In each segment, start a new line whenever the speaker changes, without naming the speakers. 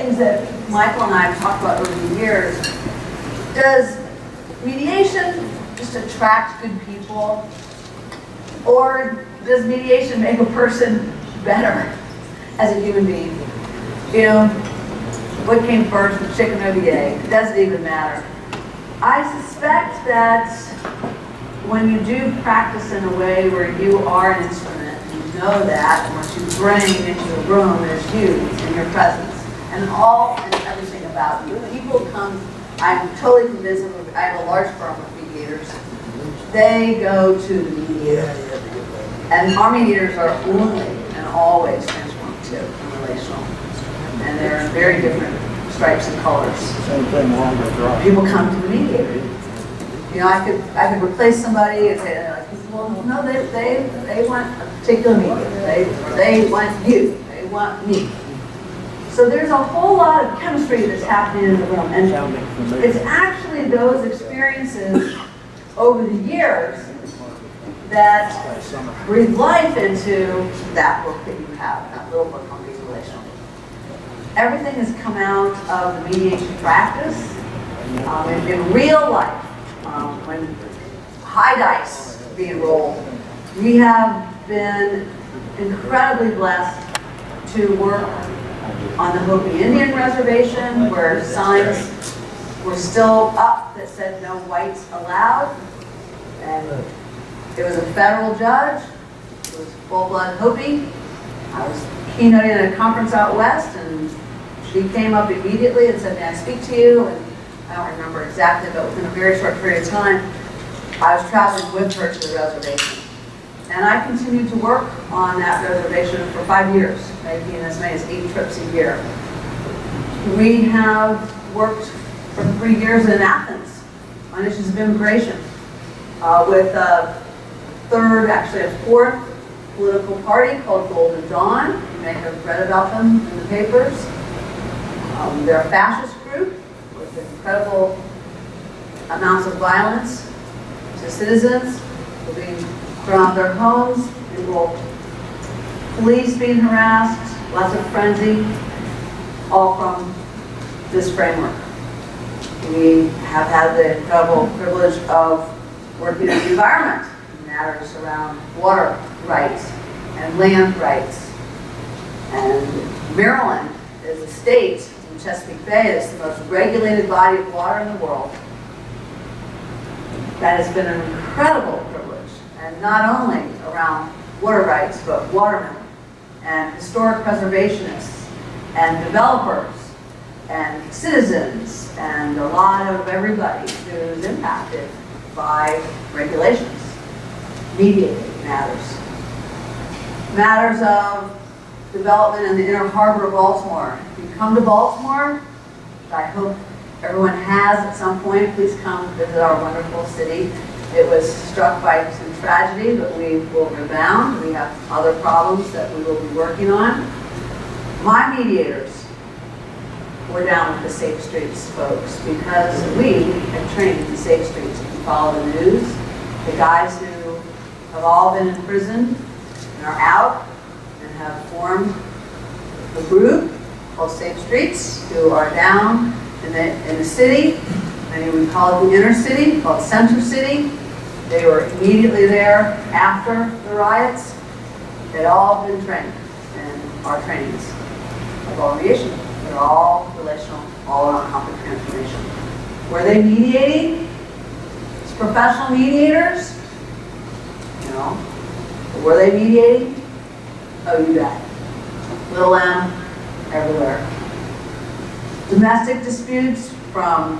things that Michael and I have talked about over the years. Does mediation just attract good people? Or does mediation make a person better as a human being? You know, what came first, the chicken or the egg? It doesn't even matter. I suspect that when you do practice in a way where you are an instrument, you know that, and what you bring into the room is you and your presence, and all and everything about you. People come, I'm totally convinced, I have a large firm of mediators. They go to the mediator. And our mediators are only and always transformative and relational. And they're in very different stripes and colors.
Same thing along with drugs.
People come to the mediator. You know, I could replace somebody and say, well, no, they want a particular mediator. They want you. They want me. So there's a whole lot of chemistry that's happening in the room. And it's actually those experiences over the years that breathe life into that book that you have, that little book on being relational. Everything has come out of the mediation practice in real life. When high dice being rolled, we have been incredibly blessed to work on the Hopi Indian Reservation, where signs were still up that said no whites allowed. And it was a federal judge. It was full-blood Hopi. I was keynoting at a conference out west, and she came up immediately and said, "May I speak to you?" And I don't remember exactly, but within a very short period of time, I was traveling with her to the reservation. And I continued to work on that reservation for 5 years, making as many as 8 trips a year. We have worked for 3 years in Athens on issues of immigration with a third, actually a fourth political party called Golden Dawn. You may have read about them in the papers. They're a fascist group with incredible amounts of violence to citizens, being thrown out of their homes, police being harassed, lots of frenzy, all from this framework. We have had the incredible privilege of working in the environment, matters around water rights and land rights. And Maryland is a state in Chesapeake Bay that's the most regulated body of water in the world. That has been an incredible privilege, and not only around water rights, but watermen and historic preservationists and developers and citizens and a lot of everybody who's impacted by regulations. Mediating matters. Matters of development in the inner harbor of Baltimore. If you come to Baltimore, which I hope everyone has at some point, please come visit our wonderful city. It was struck by some tragedy, but we will rebound. We have other problems that we will be working on. My mediators were down with the Safe Streets folks because we have trained in Safe Streets. If you follow the news, the guys who have all been in prison and are out and have formed a group called Safe Streets, who are down in the city, many would call it the inner city, called Center City. They were immediately there after the riots. They'd all been trained in our trainings of all mediation. They're all relational, all around conflict transformation. Were they mediating? As professional mediators? No. But were they mediating? Oh, you bet. Little M, everywhere. Domestic disputes from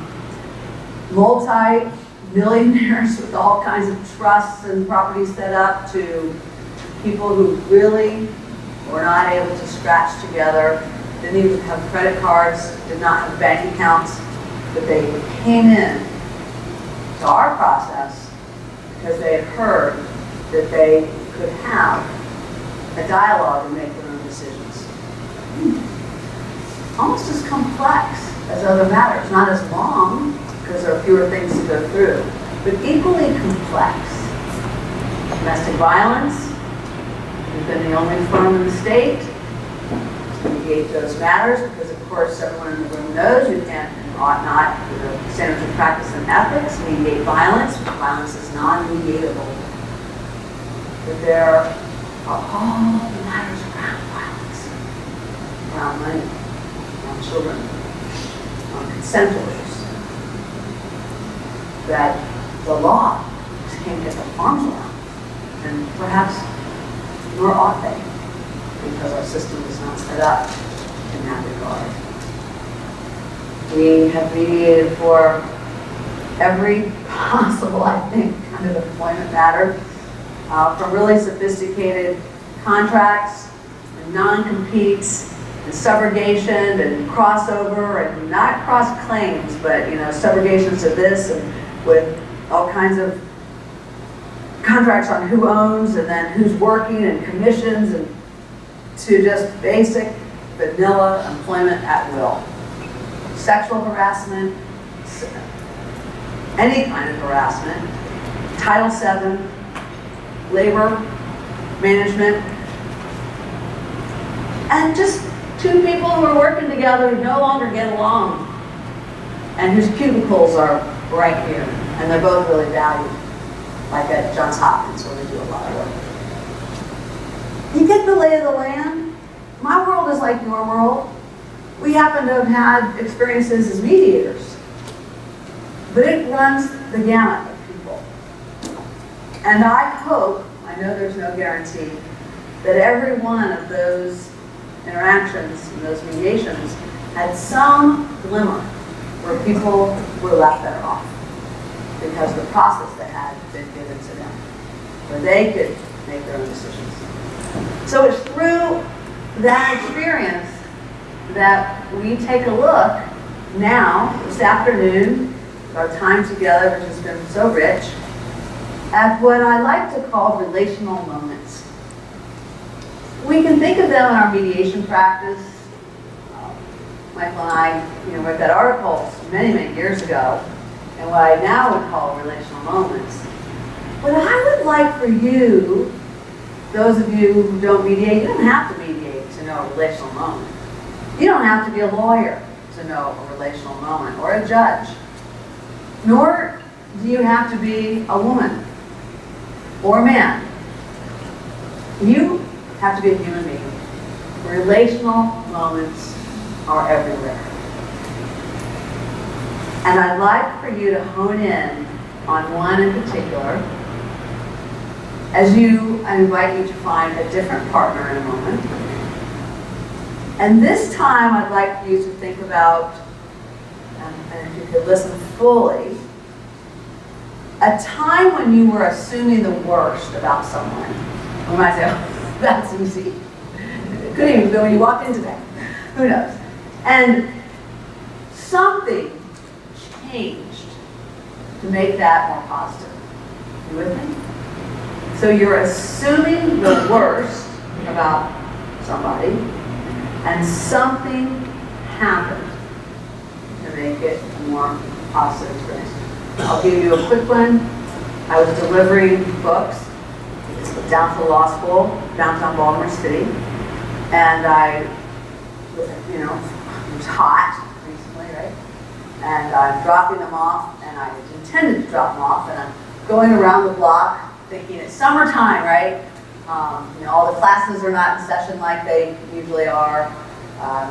multi-millionaires with all kinds of trusts and properties set up to people who really were not able to scratch together, didn't even have credit cards, did not have bank accounts, but they came in to our process because they had heard that they could have a dialogue and make their own decisions. Almost as complex as other matters, not as long, because there are fewer things to go through, but equally complex. Domestic violence, we've been the only firm in the state. mediate those matters because, of course, everyone in the room knows you can't and ought not, the standards of practice and ethics, mediate violence. Violence is non-mediatable. But there are all the matters around violence, around money, around children, on consent orders, that the law just can't get their arms around. And perhaps nor ought they, because our system is not set up in that regard. We have mediated for every possible, I think, kind of employment matter, from really sophisticated contracts and non-competes and subrogation and crossover and not cross claims, but subrogations to this and with all kinds of contracts on who owns and then who's working and commissions, and to just basic vanilla employment at will. Sexual harassment, any kind of harassment, Title VII, labor, management, and just two people who are working together who no longer get along and whose cubicles are right here, and they're both really valued, like at Johns Hopkins where we do a lot of work. You get the lay of the land. My world is like your world. We happen to have had experiences as mediators, but it runs the gamut of people. And I hope, I know there's no guarantee, that every one of those interactions and those mediations had some glimmer where people were left better off because the process that had been given to them, where they could make their own decisions. So it's through that experience that we take a look now, this afternoon, our time together, which has been so rich, at what I like to call relational moments. We can think of them in our mediation practice. Michael and I, wrote that article many, many years ago, and what I now would call relational moments. But I would like for you, those of you who don't mediate, you don't have to mediate to know a relational moment. You don't have to be a lawyer to know a relational moment, or a judge. Nor do you have to be a woman or a man. You have to be a human being. Relational moments are everywhere. And I'd like for you to hone in on one in particular. I invite you to find a different partner in a moment. And this time I'd like for you to think about, and if you could listen fully, a time when you were assuming the worst about someone. You might say, oh, that's easy. It couldn't even be when you walked in today. Who knows? And something changed to make that more positive. You with me? So you're assuming the worst about somebody, and something happened to make it a more positive experience. I'll give you a quick one. I was delivering books down to the law school, downtown Baltimore City, and it was hot recently, right? And I'm dropping them off, and I intended to drop them off, and I'm going around the block thinking it's summertime, right? All the classes are not in session like they usually are.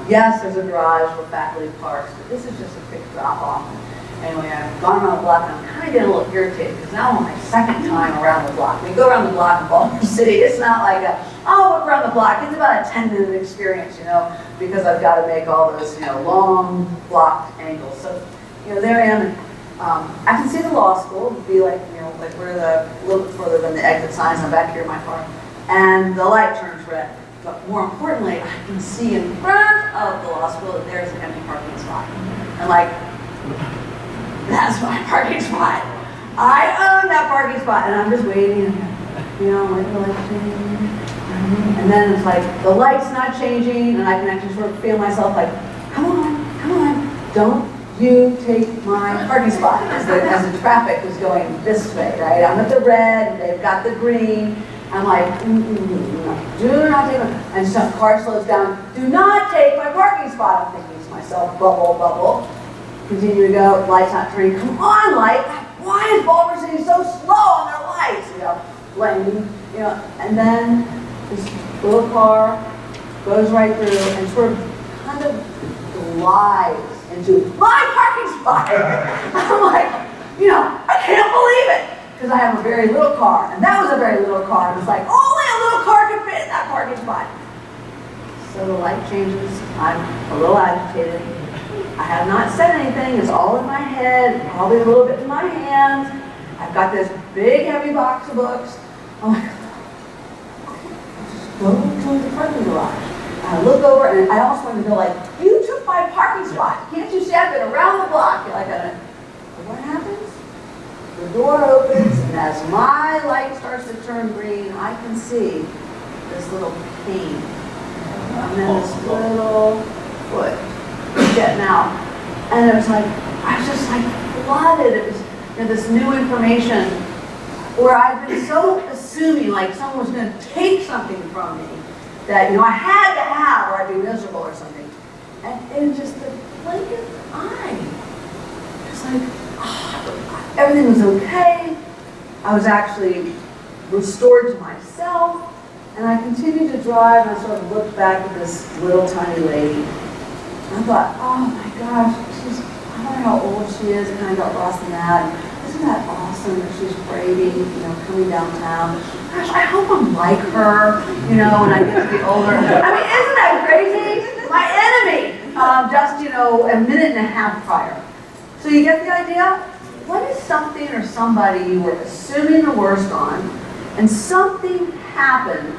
Yes, there's a garage where faculty parks, but this is just a quick drop off. Anyway, I've gone around the block and I'm kind of getting a little irritated because now I'm my second time around the block. When you go around the block in Baltimore City, it's not like walk around the block. It's about a 10-minute experience, because I've got to make all those, long blocked angles. So, there I am. And, I can see the law school. It would be like, like where a little bit further than the exit signs. I'm back here in my car. And the light turns red. But more importantly, I can see in front of the law school that there's an empty parking spot. And that's my parking spot. I own that parking spot, and I'm just waiting, and the light changing. And then it's like, the light's not changing, and I can actually sort of feel myself like, come on, don't you take my parking spot, as the traffic was going this way, right? I'm at the red, and they've got the green. I'm like, do not take my, and some car slows down, do not take my parking spot. I'm thinking to myself, bubble, bubble. Continue to go, lights not turning, come on light, why is Baltimore City so slow on their lights? Blaming, and then this little car goes right through and sort of kind of glides into my parking spot. I'm like, I can't believe it. Because I have a very little car, and that was a very little car. And it's like, only a little car can fit in that parking spot. So the light changes. I'm a little agitated. I have not said anything. It's all in my head, probably a little bit in my hands. I've got this big, heavy box of books. I'm like, just go to the parking garage. I look over, and I almost wanted to go like, you took my parking spot. Can't you see I've been around the block? You're like, what happens? The door opens, and as my light starts to turn green, I can see this little pane. And then this little foot getting out. And it was like, I was just like flooded. It was this new information where I've been so assuming like someone was going to take something from me that, I had to have or I'd be miserable or something. And in just the blink of an eye, it's like, everything was okay. I was actually restored to myself. And I continued to drive, and I sort of looked back at this little tiny lady. And I thought, oh my gosh, I don't know how old she is, and I got lost in that. And isn't that awesome that she's braving, coming downtown? Gosh, I hope I'm like her, when I get to be older. I mean, isn't that crazy? My enemy, just, a minute and a half prior. So you get the idea? What is something or somebody you were assuming the worst on, and something happened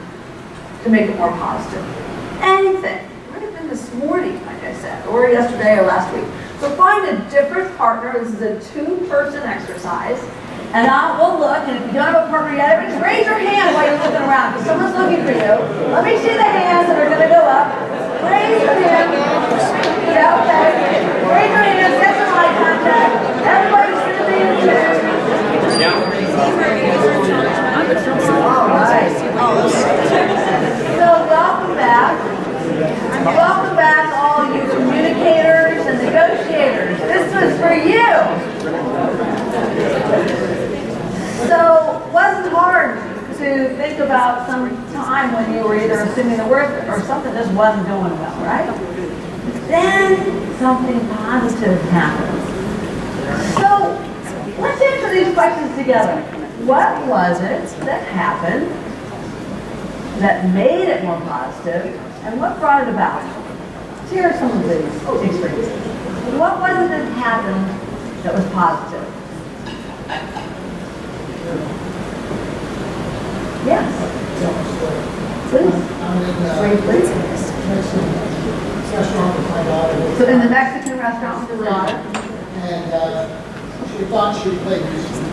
to make it more positive? Anything. It might have been this morning, like I said, or yesterday or last week. So find a different partner. This is a 2-person exercise. And we'll look, and if you don't have a partner yet, just raise your hand while you're looking around, because someone's looking for you. Let me see the hands that are going to go up. Raise your hand. Yeah, okay. Raise your hands. Get some eye contact. Everybody's sitting in the chair. All right. So welcome back. Welcome back, all you communicators and negotiators. This was for you. So it wasn't hard to think about some time when you were either assuming the worst or something just wasn't going well, right? Then something positive happened. So let's answer these questions together. What was it that happened that made it more positive, and what brought it about? Let's hear some of these experiences. What was it that happened that was positive? Yes. Please. Please. So in the Mexican restaurant with your daughter?
And she thought she would play music with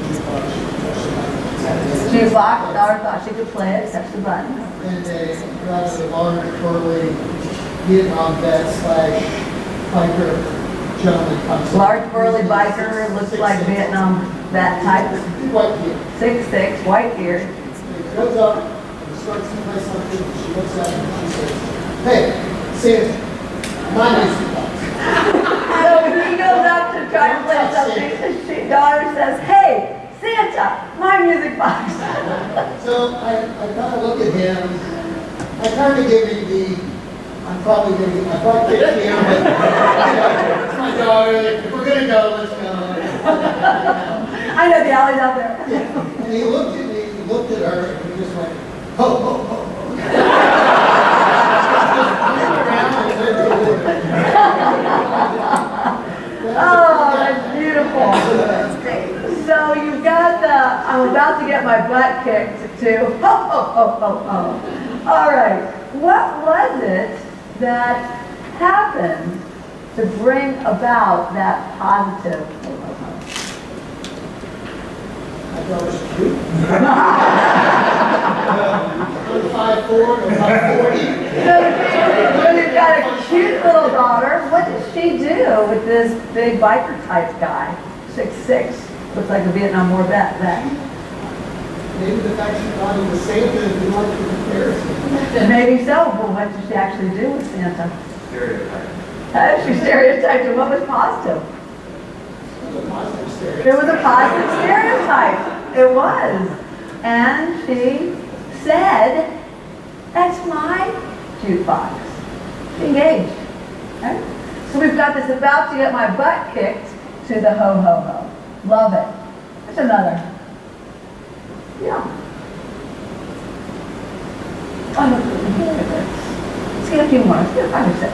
the
jukebox. Daughter thought she could play it, touch the button.
And a rather large, burly Vietnam vet / biker gentleman comes in.
Large, burly biker, looks like Vietnam vet type.
White beard.
6'6", white beard.
He goes up and starts to play something, and she looks at him and she says, "Hey, Santa, my music box."
So he goes up to try to play something, and daughter says, "Hey, Santa, my music box."
So I kind of look at him. I kind of give him the, I'm probably going to get my butt kicked here, but it's my daughter. If we're going to go, let's go.
I know the alley's out there.
And he looked at me, he looked at her, and he just went, ho, ho, ho.
Oh, that's beautiful. So you've got the, I'm about to get my butt kicked to, ho, ho, ho, ho, ho. All right, what was it that happened to bring about that positive?
I thought it was cute. 5'4", about 40.
So you've got a cute little daughter. What did she do with this big biker type guy? 6'6", looks like a Vietnam War vet.
Maybe the fact she thought he was Santa and didn't like the comparison.
Maybe so, but what did she actually do with Santa?
Stereotype.
She stereotyped him. What was positive?
It was a positive stereotype.
It was a positive stereotype. It was. And she said, that's my jukebox. She engaged. Right? So we've got this about to get my butt kicked to the ho ho ho. Love it. There's another. Yeah. Oh, let's get a few more. Let's get 5 or 6.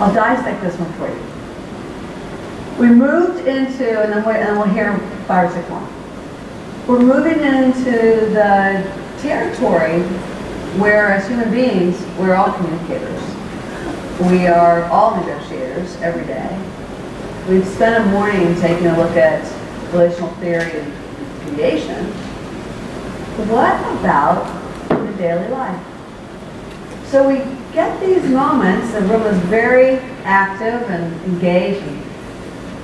I'll dissect this one for you. We moved into, and then we'll hear 5 or 6 more. We're moving into the territory where, as human beings, we're all communicators. We are all negotiators every day. We've spent a morning taking a look at relational theory and mediation. What about the daily life? So we get these moments, the room is very active and engaged and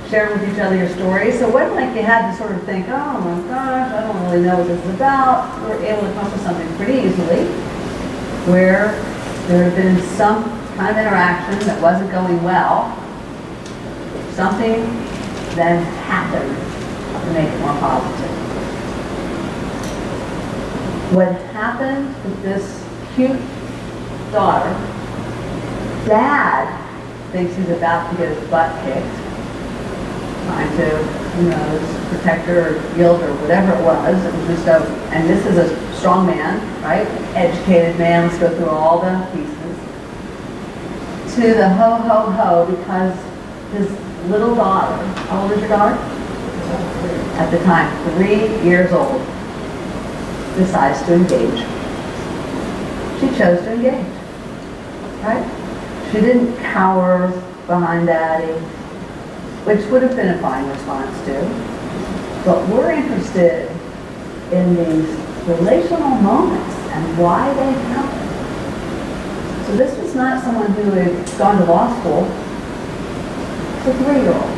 sharing with each other your stories. So it wasn't like you had to sort of think, oh my gosh, I don't really know what this is about. We were able to come up with something pretty easily where there had been some kind of interaction that wasn't going well. Something then happened to make it more positive. What happened with this cute daughter, dad thinks he's about to get his butt kicked, trying to, who knows, protect her or yield her, whatever it was. It was just a, and this is a strong man, right? Educated man, let's go through all the pieces. To the ho ho ho, because his little daughter, how old is your daughter? At the time, 3 years old, decides to engage. She chose to engage, right? She didn't cower behind daddy, which would have been a fine response too. But we're interested in these relational moments and why they happen. So this was not someone who had gone to law school. It's a 3-year-old.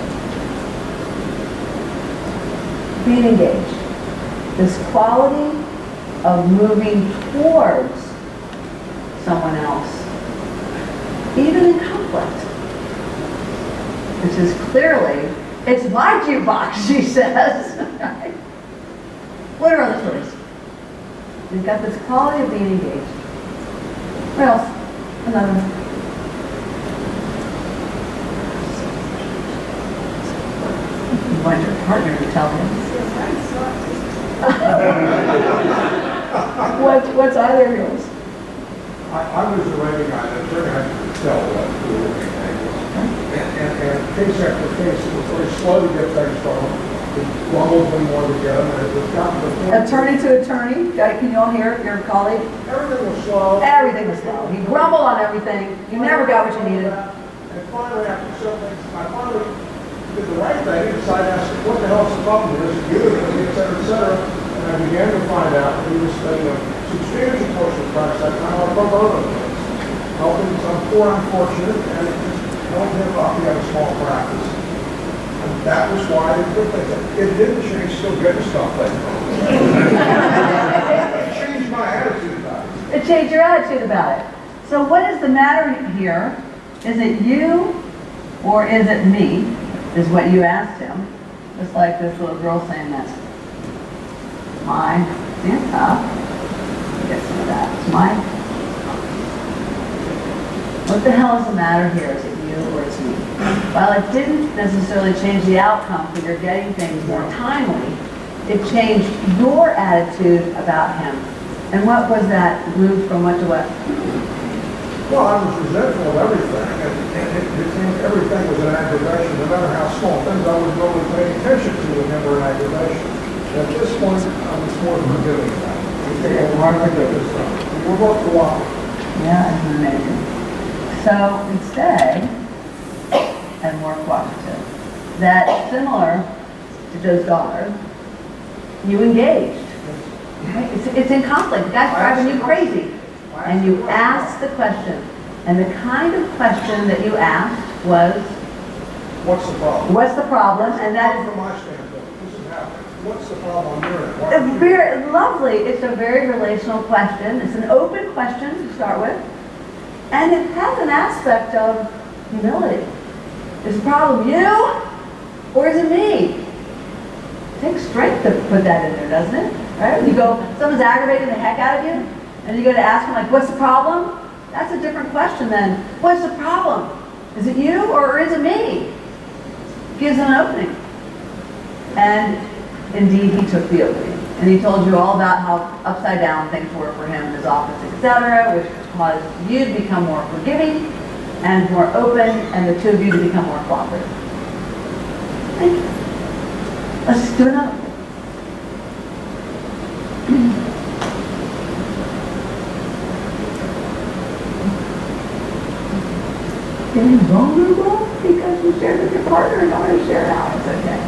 Being engaged. This quality of moving towards someone else, even in conflict, which is clearly, it's my jukebox, she says. What are other stories? We've got this quality of being engaged. What else? Another one. You want your partner to tell him. What's either of yours?
I was the writing guy that sort of had to tell what we were looking at. And case after case, it was very slow to get things going. It grumbled when more to go, and it was gotten to the point.
Attorney to attorney, can you all hear your colleague?
Everything was slow.
Everything was slow. He grumbled on everything. You never got what you needed.
And finally, after so things, I finally did the right thing and decided to ask him, what the hell's the problem here? Is it you? Et cetera, et cetera. And I began to find out that he was spending a substantial portion of practice that time on pro bono case, helping some poor unfortunate and helping him up. He had a small practice. And that was why I did things. It didn't change still getting stuff like that. It changed my attitude about it.
It changed your attitude about it. So what is the matter here? Is it you or is it me? Is what you asked him. Just like this little girl saying that. My Santa. Get some of that. It's my. What the hell is the matter here? Is it you or it's me? While it didn't necessarily change the outcome, but you're getting things more timely, it changed your attitude about him. And what was that move from what to what?
Well, I was resentful of everything, and it became everything was an aggravation, no matter how small things I was really paying attention to when they were an aggravation. At this point, I was more forgiving about it.
More forgiving.
We were both cooperative.
Yeah, it's amazing. So instead, and more cooperative, that similar to Joe's daughter, you engaged. Right? It's in conflict. That's driving you crazy. And you asked the question. And the kind of question that you asked was,
What's the problem?
what's the problem? And that
From my standpoint. what's the problem on your end? Why
It's
aren't you-
very lovely. It's a very relational question. It's an open question to start with. And it has an aspect of humility. Is the problem you or is it me? It takes strength to put that in there, doesn't it? Right? You go, someone's aggravating the heck out of you, and you go to ask them, like, what's the problem? That's a different question than, what's the problem? Is it you or is it me? Gives them an opening. And indeed, he took the opening. And he told you all about how upside down things were for him in his office, etc., which caused you to become more forgiving and more open, and the two of you to become more cooperative. Thank you. Let's just do another. Getting vulnerable because you shared with your partner and don't want to share it out. It's okay.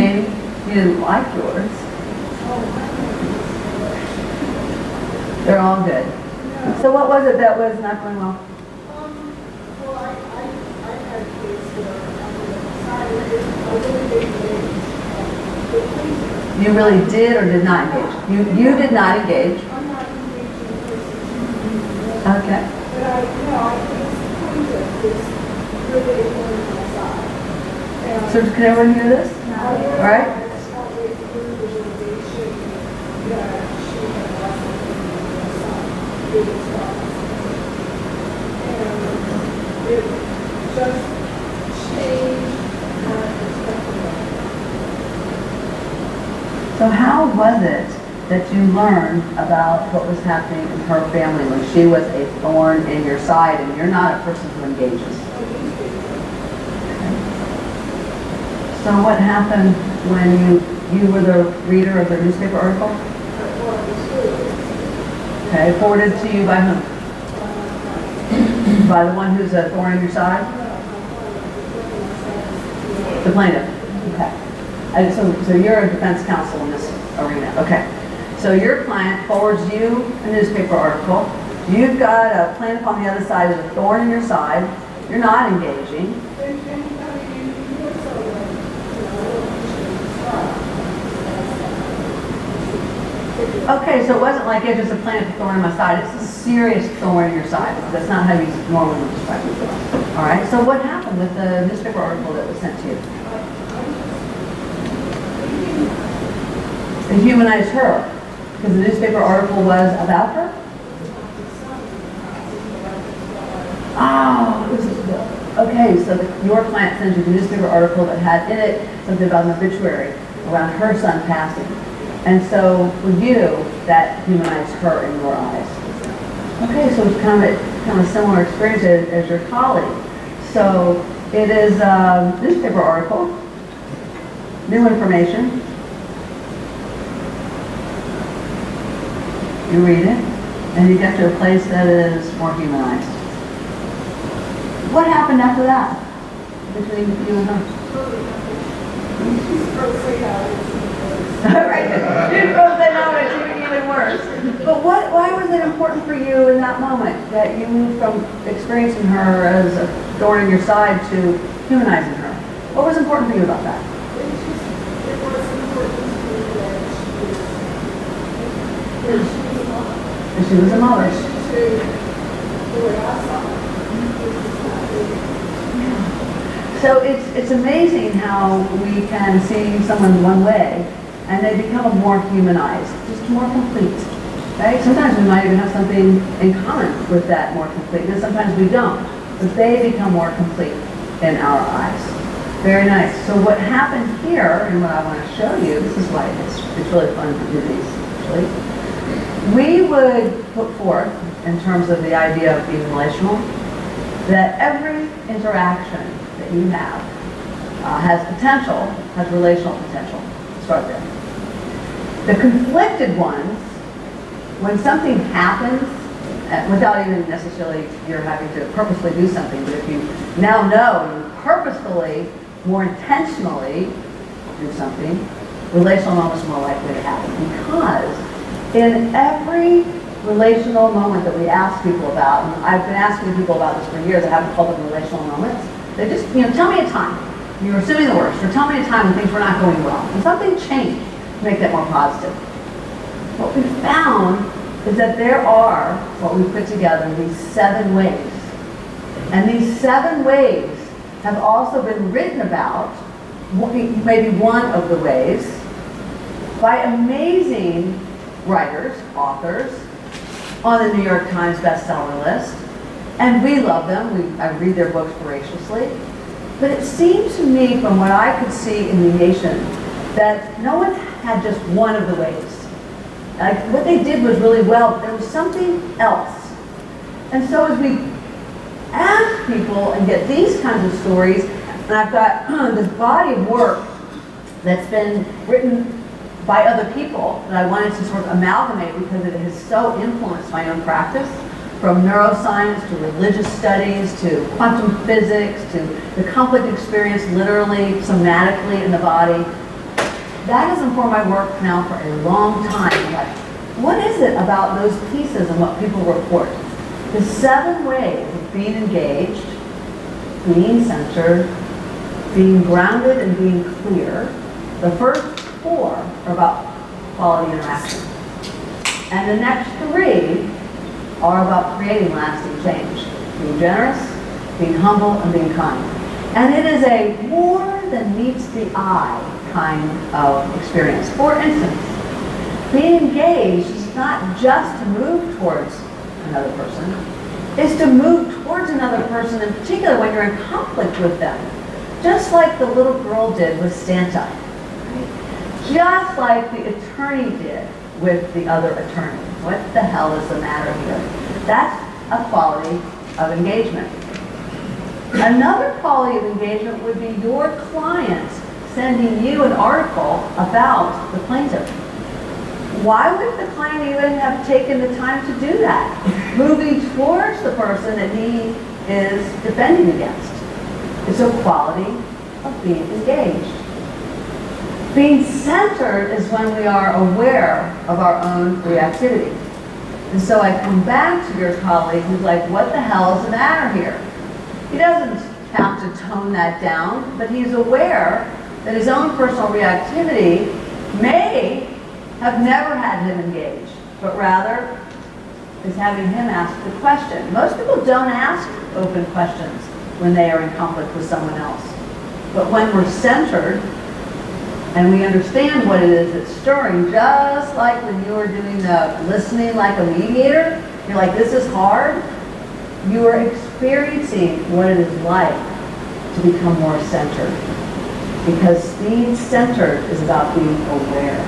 Amy, you didn't like yours. They're all good. So what was it that was not going well?
Well, I had kids that are really
You really did or did not engage? You did not engage.
I'm not engaging in person.
Okay.
But I think concept is really on my side.
So can everyone hear this?
All
right.
Halfway through the litigation, that she had lost her son. It was and it just changed my perspective.
So how was it that you learned about what was happening in her family when she was a thorn in your side and you're not a person who engages? So what happened when you were the reader of the newspaper article? Okay, forwarded to you by whom? By the one who's a thorn in your side? The plaintiff. Okay. And so you're a defense counsel in this arena. Okay. So your client forwards you a newspaper article. You've got a plaintiff on the other side with a thorn in your side. You're not engaging. Okay, so it wasn't like it's just a plaintiff thorn in my side. It's a serious thorn in your side. That's not how you normally would describe it. All right. So what happened with the newspaper article that was sent to you? It humanized her because the newspaper article was about her. Oh, okay. So your client sends you the newspaper article that had in it something about an obituary around her son passing. And so for you, that humanized her in your eyes. Okay, so it's kind of a similar experience as your colleague. So it is a newspaper article, new information. You read it, and you get to a place that is more humanized. What happened after that between you and her? Right. You broke that out, it's even worse. But why was it important for you in that moment that you moved from experiencing her as a thorn in your side to humanizing her? What was important for you about that?
It was important to me that she was a mother.
And she was a mother.
To the way I saw it.
So it's amazing how we can see someone one way and they become more humanized, just more complete. Right? Sometimes we might even have something in common with that more completeness. Sometimes we don't. But they become more complete in our eyes. Very nice. So what happened here, and what I want to show you, this is why it's really fun to do these, actually. We would put forth, in terms of the idea of being relational, that every interaction that you have has potential, has relational potential. Start there. The conflicted ones, when something happens, without even necessarily you're having to purposely do something, but if you now know you purposefully, more intentionally do something, relational moments are more likely to happen. Because in every relational moment that we ask people about, and I've been asking people about this for years, I haven't called them relational moments, they just, tell me a time. You're assuming the worst. You're telling me a time when things were not going well. And something changed to make that more positive. What we found is that there are, what we put together, these 7 ways. And these 7 ways have also been written about, maybe one of the ways, by amazing writers, authors, on the New York Times bestseller list. And we love them. I read their books voraciously. But it seemed to me, from what I could see in mediation, that no one had just one of the ways. Like, what they did was really well, but there was something else. And so as we ask people and get these kinds of stories, and I've got this body of work that's been written by other people that I wanted to sort of amalgamate because it has so influenced my own practice, from neuroscience to religious studies to quantum physics to the conflict experience literally, somatically in the body. That has informed my work now for a long time. Like, what is it about those pieces and what people report? The 7 ways of being engaged, being centered, being grounded and being clear. The first 4 are about quality interaction. And the next 3 are about creating lasting change. Being generous, being humble, and being kind. And it is a more than meets the eye kind of experience. For instance, being engaged is not just to move towards another person. It's to move towards another person, in particular when you're in conflict with them. Just like the little girl did with Santa. Right? Just like the attorney did with the other attorney. What the hell is the matter here? That's a quality of engagement. Another quality of engagement would be your client sending you an article about the plaintiff. Why would the client even have taken the time to do that? Moving towards the person that he is defending against. It's a quality of being engaged. Being centered is when we are aware of our own reactivity. And so I come back to your colleague who's like, what the hell is the matter here? He doesn't have to tone that down, but he's aware that his own personal reactivity may have never had him engaged, but rather is having him ask the question. Most people don't ask open questions when they are in conflict with someone else. But when we're centered, and we understand what it is that's stirring, just like when you were doing the listening like a mediator, you're like, this is hard. You are experiencing what it is like to become more centered. Because being centered is about being aware.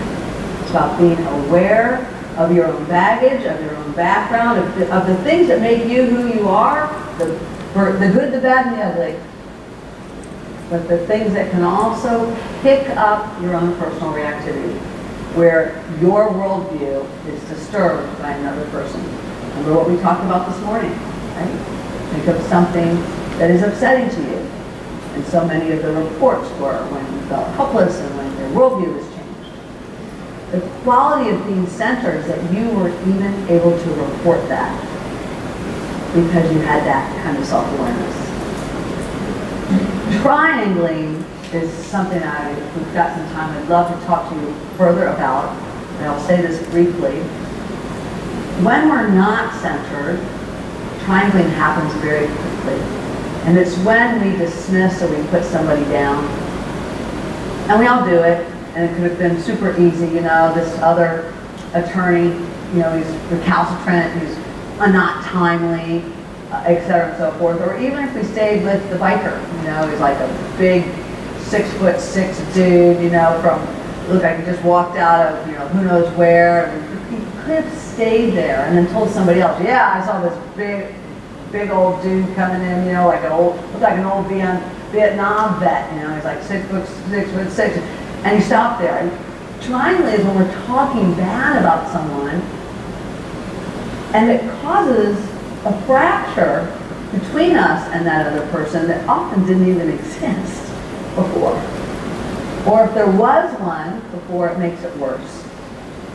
It's about being aware of your own baggage, of your own background, of the things that make you who you are, the good, the bad, and the ugly. But the things that can also pick up your own personal reactivity, where your worldview is disturbed by another person. Remember what we talked about this morning, right? Think of something that is upsetting to you. And so many of the reports were when you felt helpless and when your worldview was changed. The quality of being centered is that you were even able to report that because you had that kind of self-awareness. Triangling is something if we've got some time, I'd love to talk to you further about, and I'll say this briefly. When we're not centered, triangling happens very quickly. And it's when we dismiss or we put somebody down. And we all do it, and it could have been super easy, this other attorney, he's recalcitrant, he's not timely, et cetera and so forth. Or even if we stayed with the biker, he's like a big 6'6" dude, looked like he just walked out of, who knows where. And he could have stayed there and then told somebody else, yeah, I saw this big old dude coming in, looked like an old Vietnam vet, he's like 6'6", and he stopped there. And triangling is when we're talking bad about someone, and it causes a fracture between us and that other person that often didn't even exist before. Or if there was one before, it makes it worse.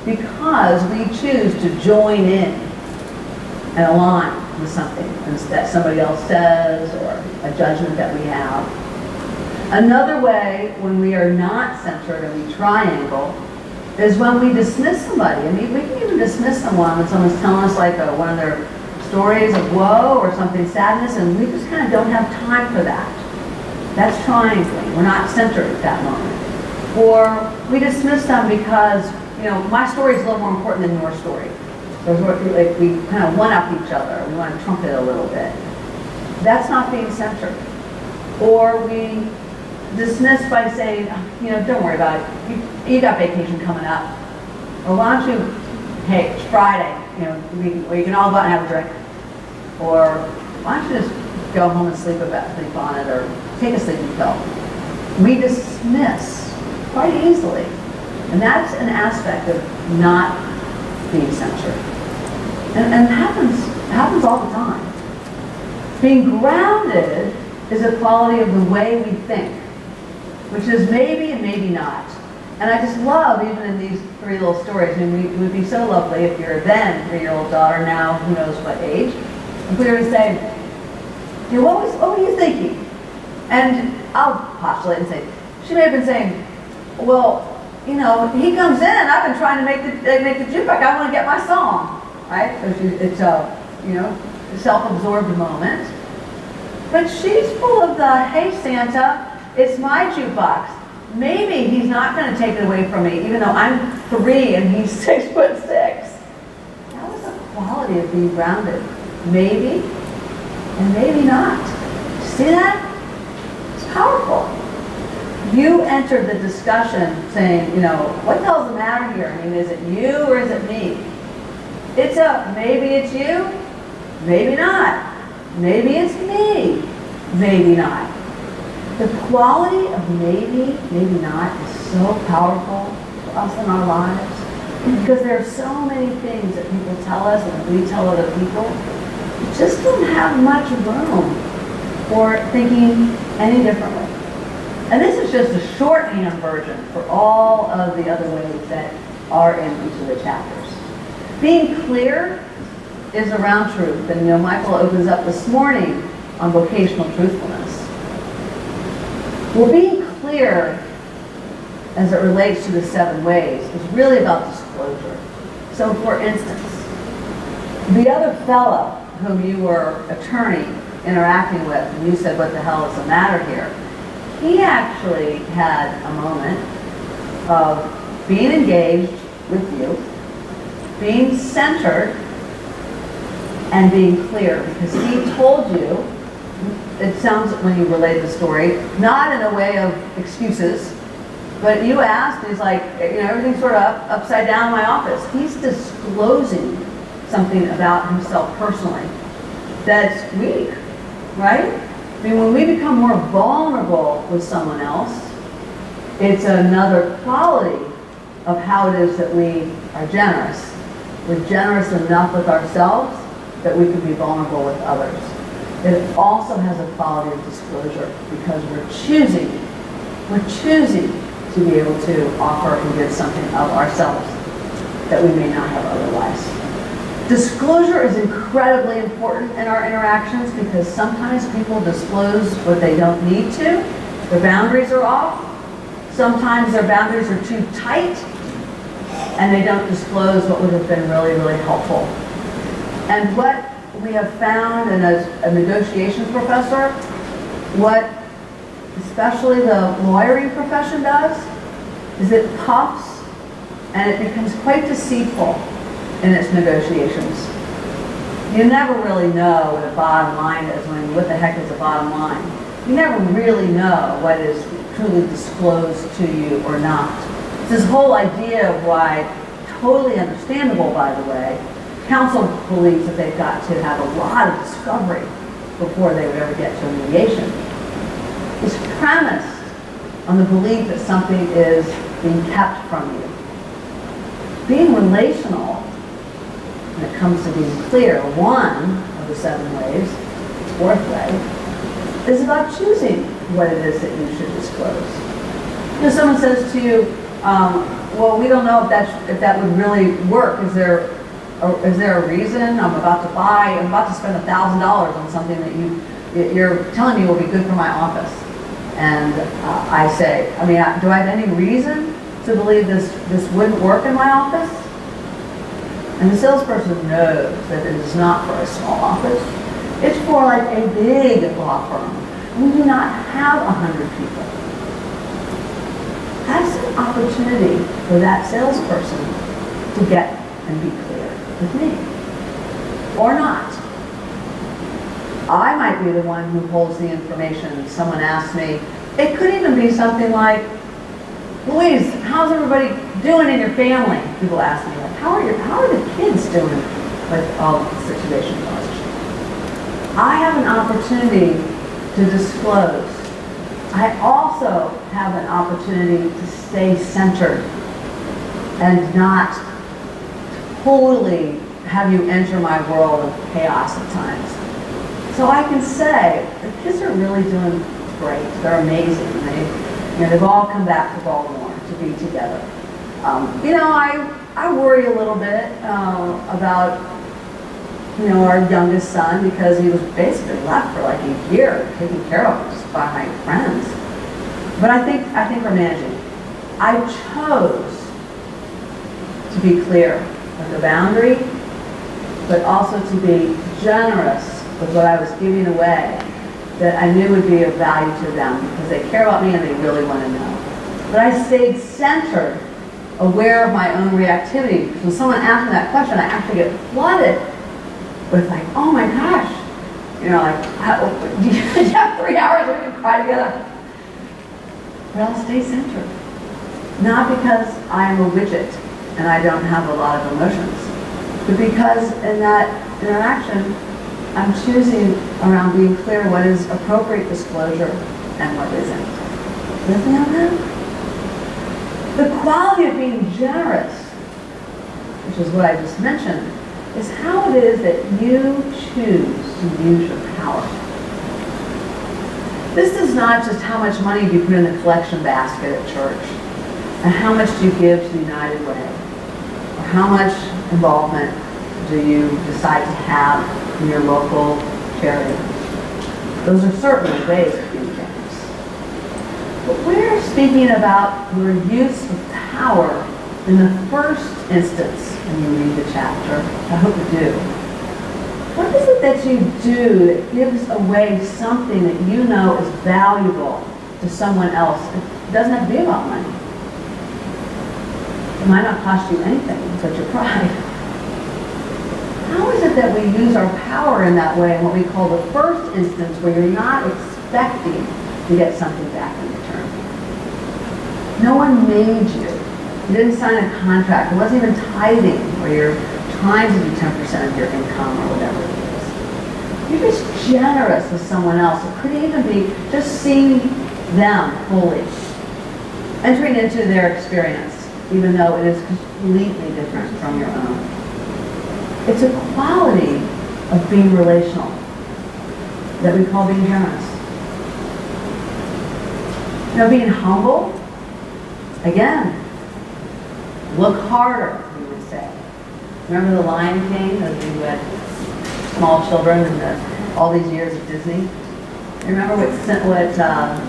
Because we choose to join in and align with something that somebody else says or a judgment that we have. Another way when we are not centered and we triangle is when we dismiss somebody. I mean, we can even dismiss someone when someone's telling us like one of their stories of woe or something, sadness, and we just kind of don't have time for that. That's triangling. We're not centered at that moment. Or we dismiss them because, my story is a little more important than your story. So like we kind of one-up each other. We want to trump it a little bit. That's not being centered. Or we dismiss by saying, don't worry about it. You got vacation coming up. Or why don't you, hey, it's Friday, we can all go out and have a drink. Or why don't you just go home and sleep on it, or take a sleeping pill. We dismiss quite easily. And that's an aspect of not being centered. And happens all the time. Being grounded is a quality of the way we think, which is maybe and maybe not. And I just love, even in these three little stories, I mean, it would be so lovely if your then 3-year-old daughter, now who knows what age, if we were to say, what were you thinking? And I'll postulate and say, she may have been saying, well, he comes in, I've been trying to make the jukebox, I want to get my song, right? So it's a self-absorbed moment. But she's full of the, hey Santa, it's my jukebox. Maybe he's not going to take it away from me, even though I'm 3 and he's 6'6". That was a quality of being grounded. Maybe, and maybe not. See that? It's powerful. You entered the discussion saying, what the hell's the matter here? I mean, is it you or is it me? It's maybe it's you, maybe not. Maybe it's me, maybe not. The quality of maybe, maybe not is so powerful for us in our lives, because there are so many things that people tell us and we tell other people. We just don't have much room for thinking any differently. And this is just a shorthand version for all of the other ways that are in each of the chapters. Being clear is around truth. And Michael opens up this morning on vocational truthfulness. Well, being clear as it relates to the 7 ways is really about disclosure. So for instance, the other fellow whom you were attorney interacting with, and you said, what the hell is the matter here? He actually had a moment of being engaged with you, being centered, and being clear, because he told you, it sounds when you relate the story, not in a way of excuses, but you asked, he's like, everything's sort of upside down in my office. He's disclosing something about himself personally that's weak, right? I mean, when we become more vulnerable with someone else, it's another quality of how it is that we are generous. We're generous enough with ourselves that we can be vulnerable with others. It also has a quality of disclosure because we're choosing to be able to offer and give something of ourselves that we may not have otherwise. Disclosure is incredibly important in our interactions because sometimes people disclose what they don't need to. Their boundaries are off. Sometimes their boundaries are too tight and they don't disclose what would have been really, really helpful. And what we have found, and as a negotiations professor, what especially the lawyering profession does, is it puffs and it becomes quite deceitful in its negotiations. You never really know what a bottom line is. What the heck is a bottom line? You never really know what is truly disclosed to you or not. It's this whole idea of why, totally understandable by the way, counsel believes that they've got to have a lot of discovery before they would ever get to a mediation. It's premised on the belief that something is being kept from you. Being relational, when it comes to being clear, one of the 7 ways, 4th way, is about choosing what it is that you should disclose. If someone says to you, well, we don't know if that would really work. Is there a reason? I'm about to spend $1,000 on something that you're telling me will be good for my office. And I say, I mean, do I have any reason to believe this wouldn't work in my office? And the salesperson knows that it is not for a small office. It's for like a big law firm. We do not have 100 people. That's an opportunity for that salesperson to get and be clear with me. Or not. I might be the one who holds the information. Someone asks me, it could even be something like, Louise, how's everybody doing in your family? People ask me, like, how are the kids doing with all the situation caused? I have an opportunity to disclose. I also have an opportunity to stay centered and not totally have you enter my world of chaos at times. So I can say, the kids are really doing great. They're amazing. They've all come back to Baltimore to be together. I worry a little bit about, our youngest son, because he was basically left for like a year, taken care of just by my friends. But I think we're managing. I chose to be clear with the boundary, but also to be generous with what I was giving away that I knew would be of value to them because they care about me and they really want to know. But I stayed centered, aware of my own reactivity. Because when someone asked me that question, I actually get flooded with like, oh my gosh, do you have 3 hours we can cry together? But I'll stay centered. Not because I'm a widget and I don't have a lot of emotions, but because in that interaction, I'm choosing around being clear what is appropriate disclosure and what isn't. Listening on that? The quality of being generous, which is what I just mentioned, is how it is that you choose to use your power. This is not just how much money do you put in the collection basket at church, and how much do you give to the United Way, or how much involvement do you decide to have in your local charity. Those are certainly ways of being generous. But we're speaking about your use of power in the first instance when you read the chapter. I hope you do. What is it that you do that gives away something that you know is valuable to someone else? It doesn't have to be about money. It might not cost you anything but your pride. How is it that we use our power in that way in what we call the first instance where you're not expecting to get something back in return? No one made you. You didn't sign a contract. It wasn't even tithing where you're trying to do 10% of your income or whatever it is. You're just generous with someone else. It could even be just seeing them fully, entering into their experience, even though it is completely different from your own. It's a quality of being relational that we call being generous. Being humble, again, look harder, we would say. Remember the Lion King, those of you who had small children and all these years of Disney? You remember what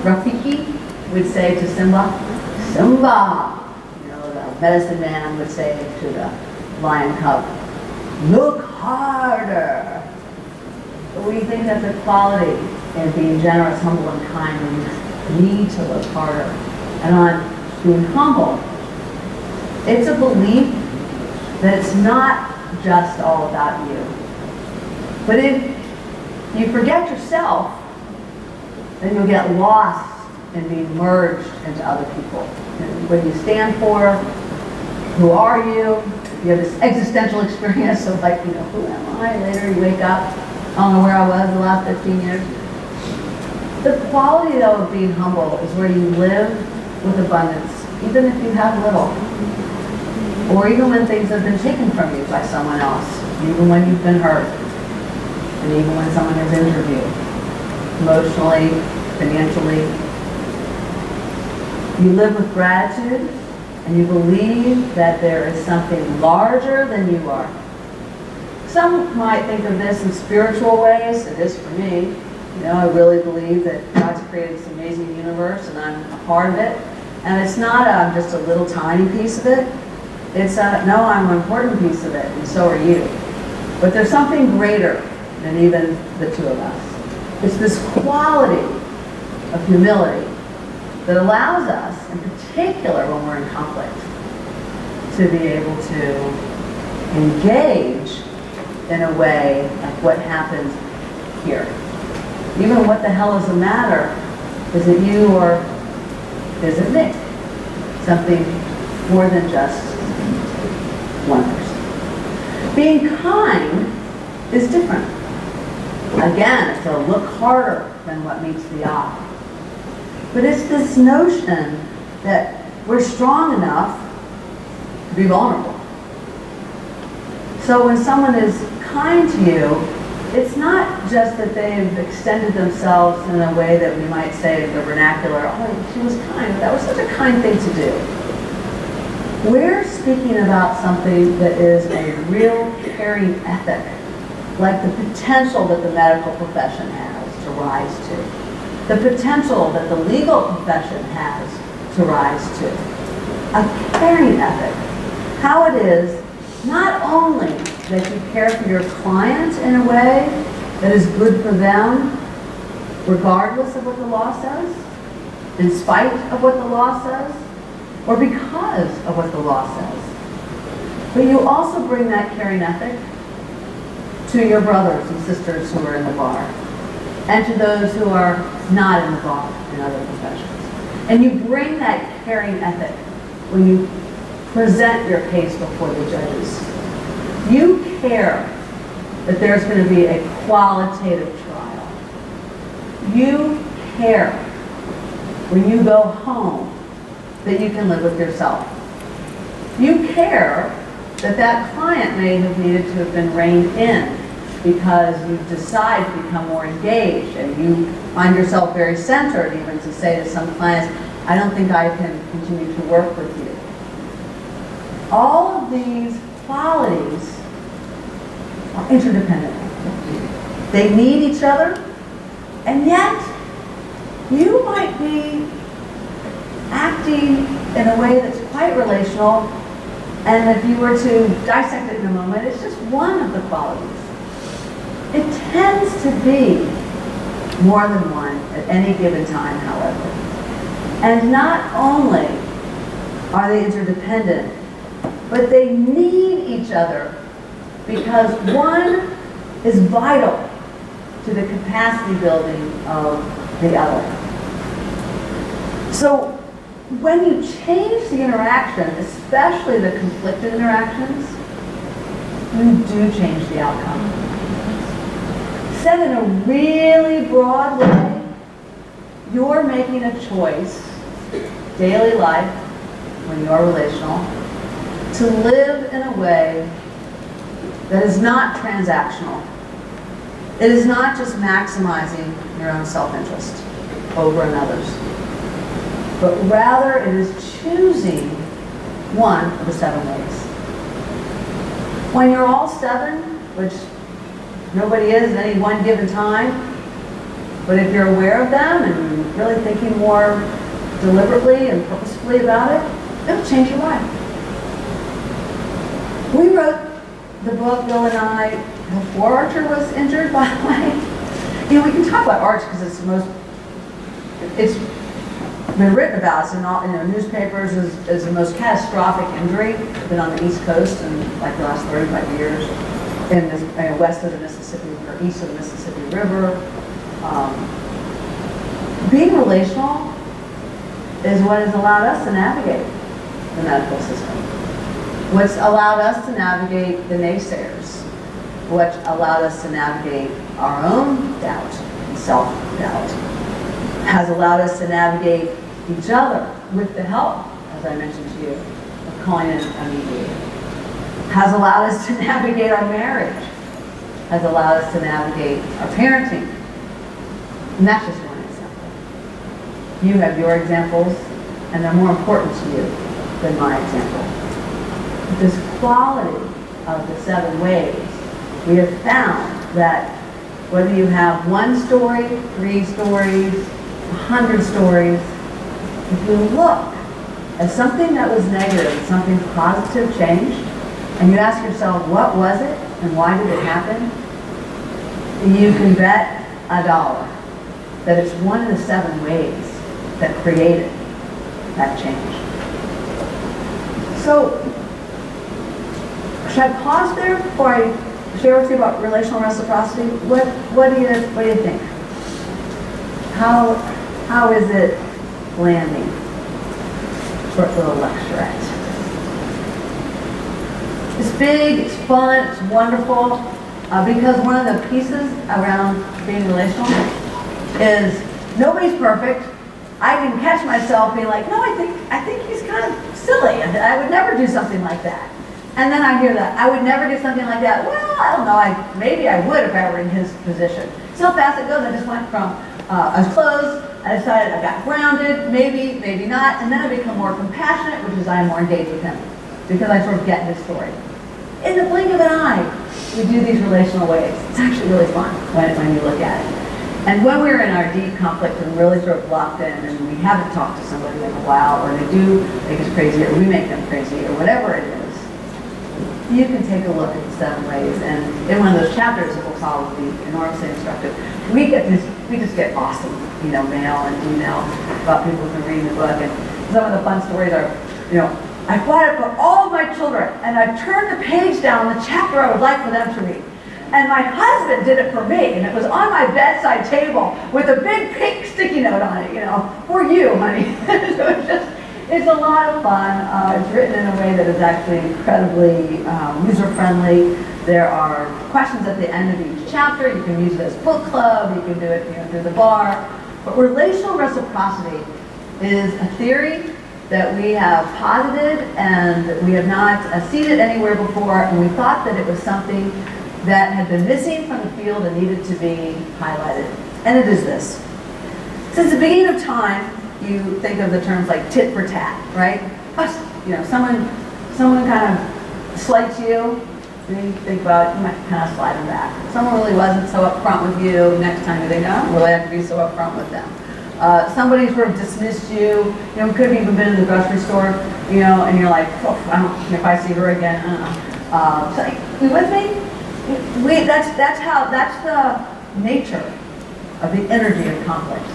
Rafiki would say to Simba? Simba! The medicine man would say to the lion cub, look harder. But we think that's a quality in being generous, humble, and kind when you need to look harder. And on being humble, it's a belief that it's not just all about you. But if you forget yourself, then you'll get lost in being merged into other people. And what you stand for, who are you? You have this existential experience of like, who am I? Later you wake up, I don't know where I was the last 15 years. The quality, though, of being humble is where you live with abundance, even if you have little. Or even when things have been taken from you by someone else, even when you've been hurt, and even when someone has injured you, emotionally, financially. You live with gratitude, and you believe that there is something larger than you are. Some might think of this in spiritual ways. It is for me. You know, I really believe that God's created this amazing universe and I'm a part of it. And it's not just a little tiny piece of it. It's no, I'm an important piece of it, and so are you. But there's something greater than even the two of us. It's this quality of humility that allows us, in particular when we're in conflict, to be able to engage in a way like what happened here. Even what the hell is the matter? Is it you or is it me? Something more than just one person. Being kind is different. Again, it's a look harder than what meets the eye. But it's this notion that we're strong enough to be vulnerable. So when someone is kind to you, it's not just that they've extended themselves in a way that we might say in the vernacular, oh, she was kind, that was such a kind thing to do. We're speaking about something that is a real caring ethic, like the potential that the medical profession has to rise to. The potential that the legal profession has to rise to. A caring ethic. How it is not only that you care for your client in a way that is good for them, regardless of what the law says, in spite of what the law says, or because of what the law says. But you also bring that caring ethic to your brothers and sisters who are in the bar, and to those who are not in the bar in other professions. And you bring that caring ethic when you present your case before the judges. You care that there's going to be a qualitative trial. You care when you go home that you can live with yourself. You care that that client may have needed to have been reined in because you decide to become more engaged and you find yourself very centered even to say to some clients, I don't think I can continue to work with you. All of these qualities are interdependent. They need each other, and yet you might be acting in a way that's quite relational, and if you were to dissect it in a moment, it's just one of the qualities. It tends to be more than one at any given time, however. And not only are they interdependent, but they need each other because one is vital to the capacity building of the other. So when you change the interaction, especially the conflicted interactions, you do change the outcome. Said in a really broad way, you're making a choice, daily life, when you're relational, to live in a way that is not transactional. It is not just maximizing your own self-interest over another's, but rather it is choosing one of the 7 ways. When you're all 7, which nobody is at any one given time, but if you're aware of them and really thinking more deliberately and purposefully about it, it'll change your life. We wrote the book, Bill and I, before Archer was injured, by the way. You know, we can talk about Arch because it's been written about us in all, newspapers as the most catastrophic injury. Been on the East Coast in like the last 35 years, in the west of the Mississippi or east of the Mississippi River. Being relational is what has allowed us to navigate the medical system. What's allowed us to navigate the naysayers. What allowed us to navigate our own doubt and self-doubt. Has allowed us to navigate each other with the help, as I mentioned to you, of calling in a mediator. Has allowed us to navigate our marriage. Has allowed us to navigate our parenting. And that's just one example. You have your examples, and they're more important to you than my example. But this quality of the 7 ways, we have found that Whether you have one story, 3 stories, 100 stories, if you look at something that was negative, something positive changed, and you ask yourself, what was it and why did it happen? You can bet $1 that it's one of the 7 ways that created that change. So, should I pause there before I share with you about relational reciprocity? What do you think? How is it landing? Short little lecturette. It's big, it's fun, it's wonderful, because one of the pieces around being relational is nobody's perfect. I can catch myself being like, no, I think he's kind of silly, and I would never do something like that. And then I hear that, I would never do something like that. Well, I don't know, maybe I would if I were in his position. See how fast it goes? I just went from, I was closed, I decided I got grounded, maybe not, and then I become more compassionate, which is I'm more engaged with him, because I sort of get his story. In the blink of an eye, we do these relational waves. It's actually really fun when you look at it. And when we're in our deep conflict and really sort of locked in and we haven't talked to somebody in a while, or they do make us crazy, or we make them crazy, or whatever it is, you can take a look at the 7 ways. And in one of those chapters, it will probably be enormously instructive. We just get awesome, mail and email about people who've been reading the book. And some of the fun stories are, I bought it for all of my children, and I turned the page down the chapter I would like for them to read. And my husband did it for me, and it was on my bedside table with a big pink sticky note on it, for you, honey. So it's a lot of fun. It's written in a way that is actually incredibly user-friendly. There are questions at the end of each chapter. You can use it as book club. You can do it through the bar. But relational reciprocity is a theory that we have posited and we have not seen it anywhere before, and we thought that it was something that had been missing from the field and needed to be highlighted. And it is this. Since the beginning of time, you think of the terms like tit for tat, right? Someone kind of slights you, and you think about, you might kind of slide them back. Someone really wasn't so upfront with you, next time you think, I don't really have to be so upfront with them. Somebody sort of dismissed you, could have even been in the grocery store, and you're like, I don't, if I see her again, So, you with me? That's the nature of the energy of conflict.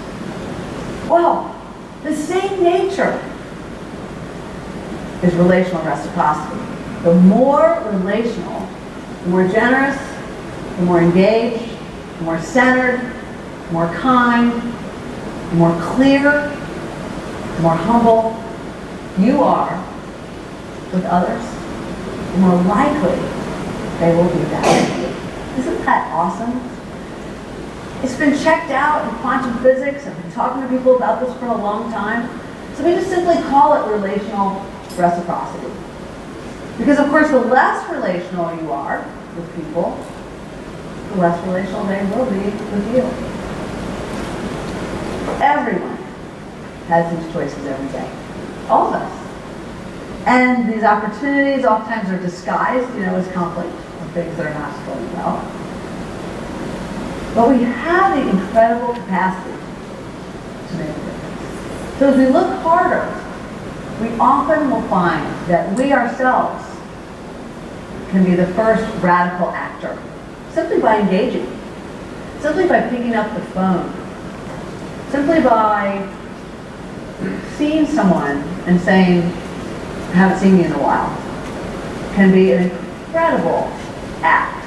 Well, the same nature is relational reciprocity. The more relational, the more generous, the more engaged, the more centered, the more kind, the more clear, the more humble you are with others, the more likely they will be that. Isn't that awesome? It's been checked out in quantum physics. I've been talking to people about this for a long time. So we just simply call it relational reciprocity. Because of course, the less relational you are with people, the less relational they will be with you. Everyone has these choices every day. All of us. And these opportunities oftentimes are disguised, as conflict, or things that are not going well. But we have the incredible capacity to make a difference. So as we look harder, we often will find that we ourselves can be the first radical actor, simply by engaging, simply by picking up the phone, simply by seeing someone and saying, I haven't seen you in a while, can be an incredible act.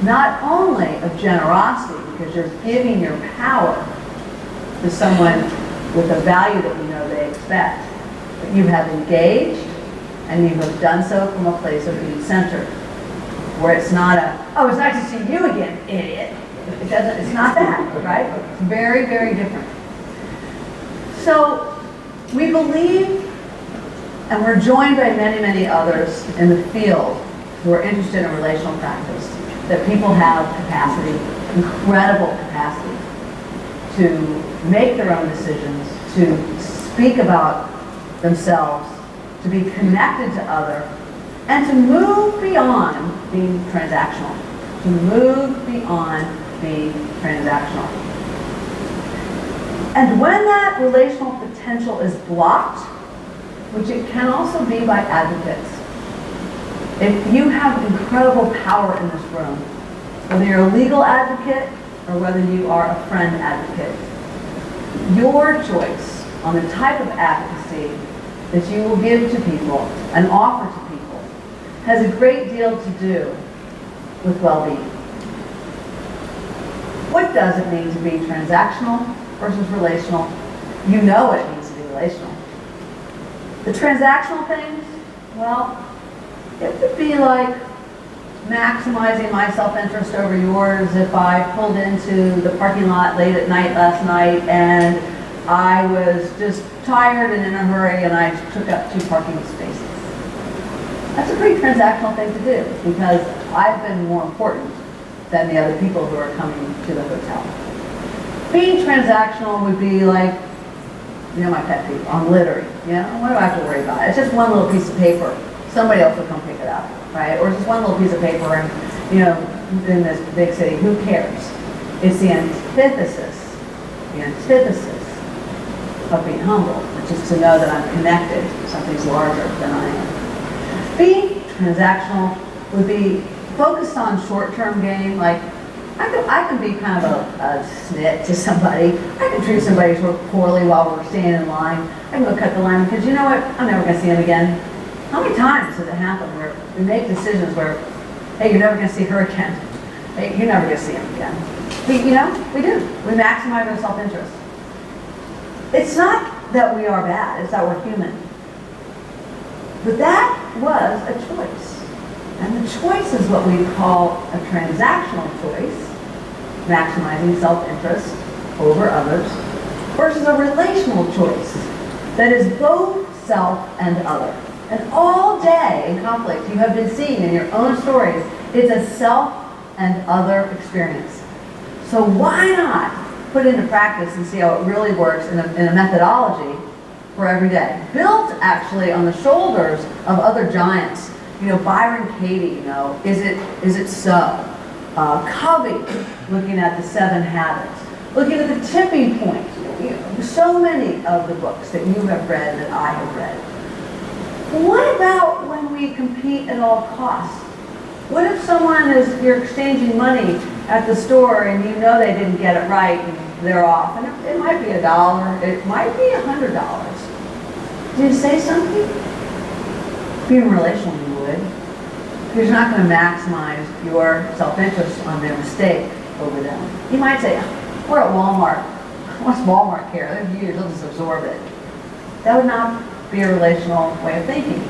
Not only of generosity, because you're giving your power to someone with a value that you know they expect, but you have engaged and you have done so from a place of being centered, where it's not oh, it's nice to see you again, idiot. It's not that, right? It's very, very different. So we believe, and we're joined by many, many others in the field who are interested in relational practice, that people have capacity, incredible capacity, to make their own decisions, to speak about themselves, to be connected to others, and to move beyond being transactional, to move beyond be transactional. And when that relational potential is blocked, which it can also be by advocates, if you have incredible power in this room, whether you're a legal advocate or whether you are a friend advocate, your choice on the type of advocacy that you will give to people and offer to people has a great deal to do with well-being. What does it mean to be transactional versus relational? You know what it means to be relational. The transactional things, well, it would be like maximizing my self-interest over yours if I pulled into the parking lot late at night last night and I was just tired and in a hurry and I took up 2 parking spaces. That's a pretty transactional thing to do because I've been more important than the other people who are coming to the hotel. Being transactional would be like, you know, my pet peeve, on littering. You know, what do I have to worry about? It's just one little piece of paper. Somebody else will come pick it up, right? Or it's just one little piece of paper and, you know, in this big city, who cares? It's the antithesis of being humble, which is to know that I'm connected to something's larger than I am. Being transactional would be focused on short-term gain, like I can be kind of a snit to somebody. I can treat somebody sort of poorly while we're standing in line. I can go cut the line because you know what? I'm never going to see him again. How many times does it happen where we make decisions where, hey, you're never going to see her again. Hey, you're never going to see him again. We do. We maximize our self-interest. It's not that we are bad, it's that we're human. But that was a choice. And the choice is what we call a transactional choice, maximizing self-interest over others, versus a relational choice that is both self and other. And all day in conflict, you have been seeing in your own stories, it's a self and other experience. So why not put into practice and see how it really works in a methodology for every day? Built actually on the shoulders of other giants. You know, Byron Katie, you know, is it so? Covey, looking at the 7 habits, looking at the tipping point. You know, so many of the books that you have read, that I have read. What about when we compete at all costs? What if you're exchanging money at the store and you know they didn't get it right and they're off? And it might be $1, it might be $100. Do you say something? Being relational, you would. Because you're not going to maximize your self-interest on their mistake over them. You might say, we're at Walmart. What's Walmart care? They're huge, they'll just absorb it. That would not be a relational way of thinking.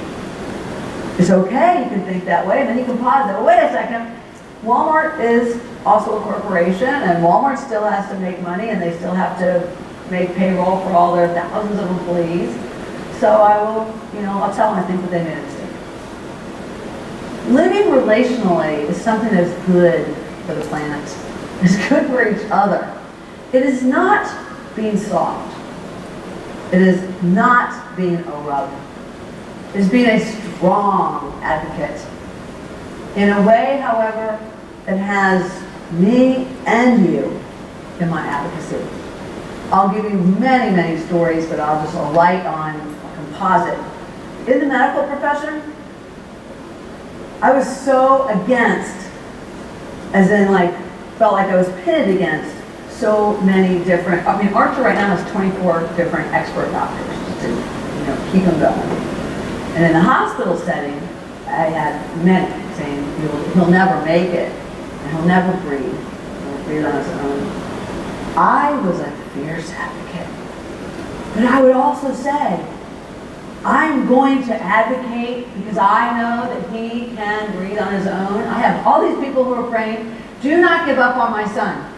It's okay, you can think that way, and then you can pause it. Well, wait a second. Walmart is also a corporation, and Walmart still has to make money, and they still have to make payroll for all their thousands of employees. So I'll tell them I think that they made a mistake. Living relationally is something that's good for the planet. It's good for each other. It is not being soft. It is not being a rug. It is being a strong advocate. In a way, however, that has me and you in my advocacy. I'll give you many, many stories, but I'll just alight on a composite. In the medical profession, I was so against, as in felt like I was pitted against so many different, Archer right now has 24 different expert doctors to, keep them going. And in the hospital setting, I had many saying, he'll never make it, and he'll never breathe. He'll breathe on his own. I was a fierce advocate. But I would also say, I'm going to advocate because I know that he can breathe on his own. I have all these people who are praying, do not give up on my son.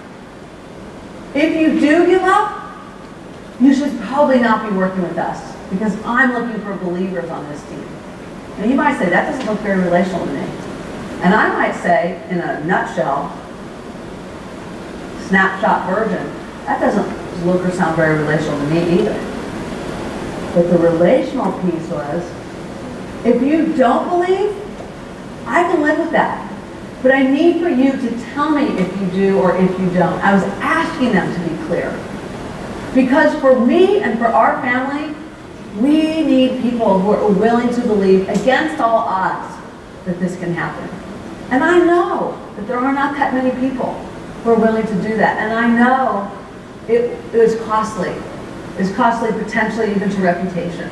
If you do give up, you should probably not be working with us because I'm looking for believers on this team. Now you might say, that doesn't look very relational to me. And I might say, in a nutshell, snapshot version, that doesn't look or sound very relational to me either. But the relational piece was, if you don't believe, I can live with that. But I need for you to tell me if you do or if you don't. I was asking them to be clear. Because for me and for our family, we need people who are willing to believe against all odds that this can happen. And I know that there are not that many people who are willing to do that. And I know it is costly. It's costly potentially even to reputation.